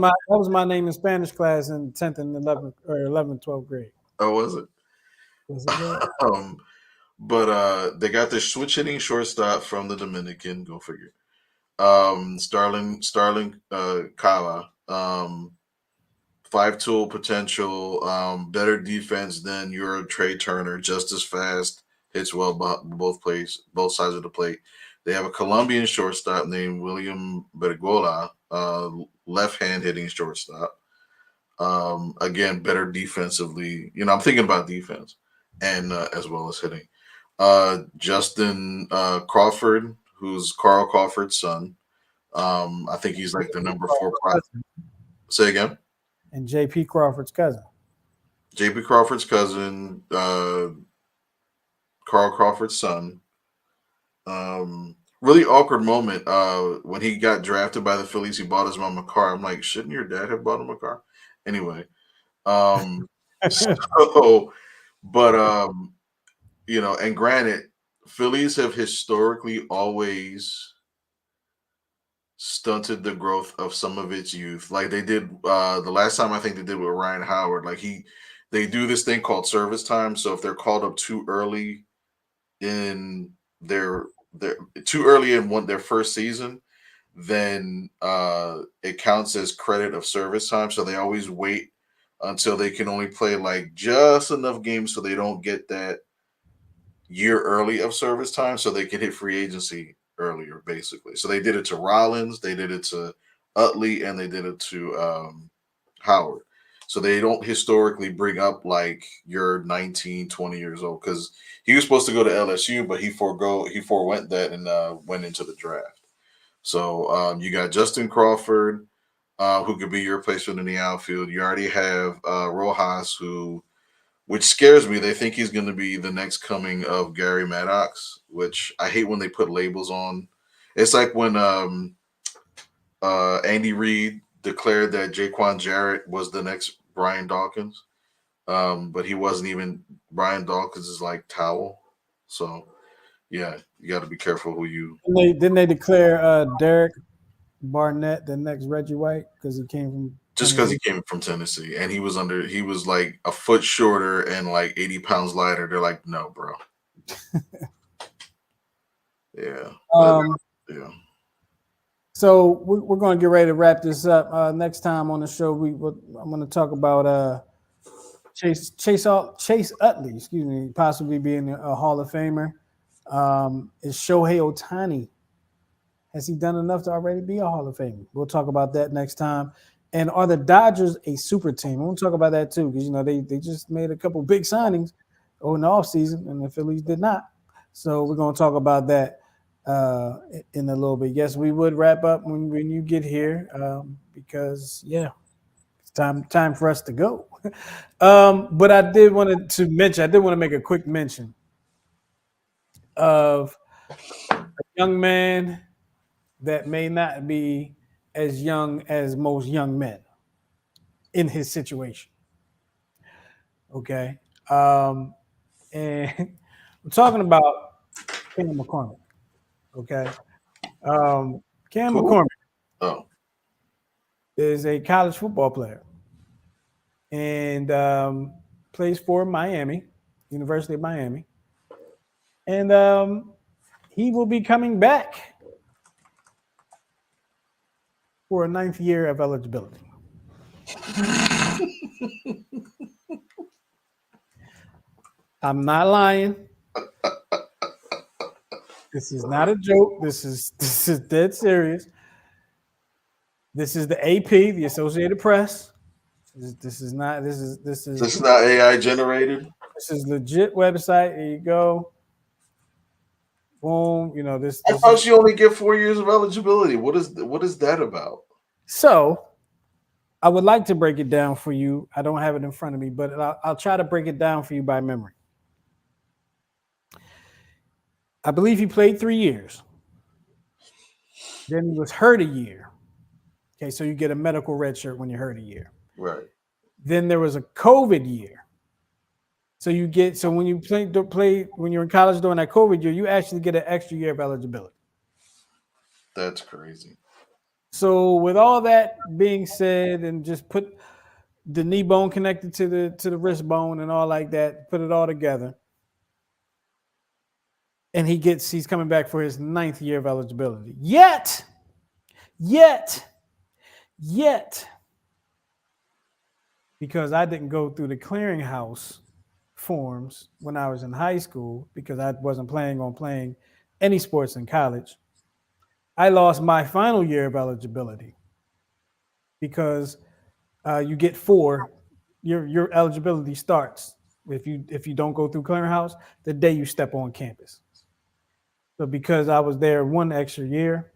S1: my name in Spanish class in 10th and 11th or 11th, 12th grade.
S2: Oh, was it?
S1: Was it good?
S2: Um, but they got their switch hitting shortstop from the Dominican. Go figure. Starling Kala. 5 tool potential, better defense than your Trey Turner, just as fast, hits well both sides of the plate. They have a Colombian shortstop named William Bergola, left hand hitting shortstop. Again, better defensively. I'm thinking about defense and as well as hitting. Justin Crawford, who's Carl Crawford's son. I think he's like the number 4 Say again.
S1: And J.P. Crawford's cousin.
S2: JP Crawford's cousin, Carl Crawford's son. Really awkward moment when he got drafted by the Phillies. He bought his mom a car. I'm like, shouldn't your dad have bought him a car? Anyway, so, but and granted, Phillies have historically always stunted the growth of some of its youth. Like they did the last time I think they did with Ryan Howard. They do this thing called service time. So if they're called up too early in their they're too early in their first season, then it counts as credit of service time. So they always wait until they can only play like just enough games so they don't get that year early of service time so they can hit free agency earlier, basically. So they did it to Rollins, they did it to Utley, and they did it to Howard. So they don't historically bring up like you're 19, 20 years old because he was supposed to go to LSU, but he forewent that and went into the draft. So you got Justin Crawford, who could be your replacement in the outfield. You already have Rojas, who which scares me. They think he's going to be the next coming of Gary Maddox, which I hate when they put labels on. It's like when Andy Reid declared that Jaquan Jarrett was the next Brian Dawkins, but he wasn't even Brian Dawkins is like towel. So yeah, you got to be careful who you.
S1: Didn't they declare Derek Barnett the next Reggie White because he came from
S2: Just because
S1: Tennessee?
S2: he came from Tennessee and he was like a foot shorter and like 80 pounds lighter. They're like, no, bro. Yeah, but
S1: Um,
S2: yeah.
S1: so we're going to get ready to wrap this up. Next time on the show, I'm going to talk about Chase Utley, excuse me, possibly being a Hall of Famer. Is Shohei Ohtani, has he done enough to already be a Hall of Famer? We'll talk about that next time. And are the Dodgers a super team? We'll talk about that too, because they just made a couple big signings in the offseason, and the Phillies did not. So we're going to talk about that in a little bit. Yes, we would wrap up when you get here, because it's time for us to go. But I did want to make a quick mention of a young man that may not be as young as most young men in his situation. Okay. And I'm talking about Cam McCormick. Okay. Cam
S2: Who?
S1: McCormick
S2: Oh,
S1: is a college football player and plays for Miami, University of Miami. And he will be coming back for a ninth year of eligibility. I'm not lying. This is not a joke. This is dead serious. This is the AP, the Associated Press. This is not.
S2: this is not AI generated.
S1: This is legit website. There you go. Boom.
S2: I
S1: This is
S2: thought you only get 4 years of eligibility. What is that about?
S1: so. I would like to break it down for you. I don't have it in front of me, but I'll try to break it down for you by memory. I believe he played 3 years. Then he was hurt a year. Okay, so you get a medical red shirt when you're hurt a year.
S2: Right.
S1: Then there was a COVID year. So when you play when you're in college during that COVID year, you actually get an extra year of eligibility.
S2: That's crazy.
S1: So with all that being said, and just put the knee bone connected to the wrist bone and all like that, put it all together, and he's coming back for his ninth year of eligibility. Yet, because I didn't go through the clearinghouse forms when I was in high school because I wasn't planning on playing any sports in college, I lost my final year of eligibility because you get 4. Your eligibility starts if you don't go through clearinghouse the day you step on campus. So because I was there one extra year,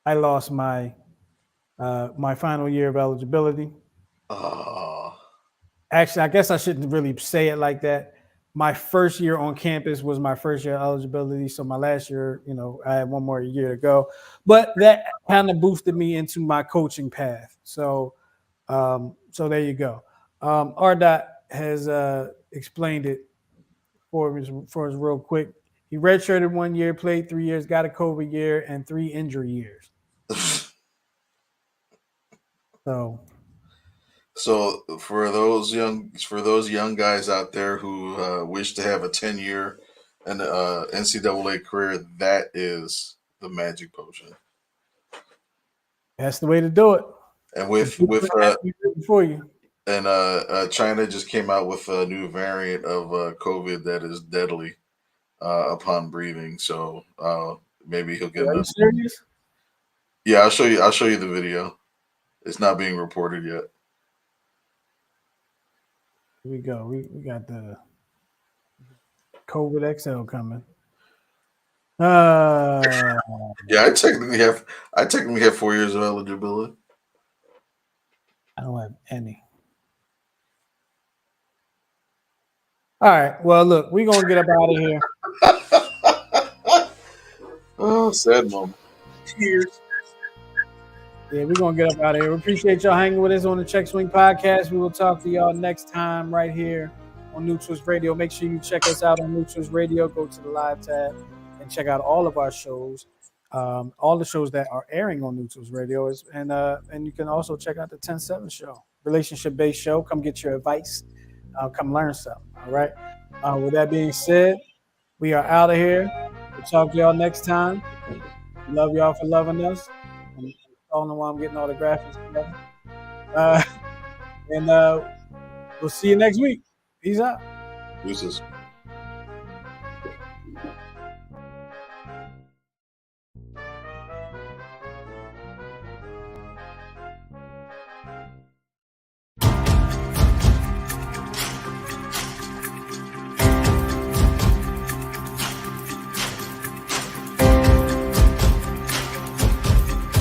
S1: I lost my final year of eligibility.
S2: Oh,
S1: Actually, I guess I shouldn't really say it like that. My first year on campus was my first year of eligibility. So my last year, I had one more year to go. But that kind of boosted me into my coaching path. So there you go. RDOT has explained it for us real quick. He redshirted 1 year, played 3 years, got a COVID year, and 3 injury years.
S2: so for those young guys out there who wish to have a 10-year an NCAA career, that is the magic potion.
S1: That's the way to do it.
S2: And
S1: For you.
S2: and China just came out with a new variant of COVID that is deadly upon breathing. So maybe he'll get
S1: Are you
S2: another.
S1: serious?
S2: Yeah, I'll show you. I'll show you the video. It's not being reported yet.
S1: Here we go. We got the COVID XL coming.
S2: Yeah, I technically have 4 years of eligibility.
S1: I don't have any. All right. Well, look, we're gonna get up out of here.
S2: Oh, sad moment. Tears.
S1: Yeah, we're gonna get up out of here. We appreciate y'all hanging with us on the Check Swing Podcast. We will talk to y'all next time right here on New Twist Radio. Make sure you check us out on New Twist Radio. Go to the live tab and check out all of our shows. All the shows that are airing on New Twist Radio and you can also check out the 10-7 show, relationship-based show. Come get your advice. Come learn something. All right. With that being said, we are out of here. We'll talk to y'all next time. Love y'all for loving us. I don't know why I'm getting all the graphics together. And we'll see you next week. Peace out.
S2: Deuces.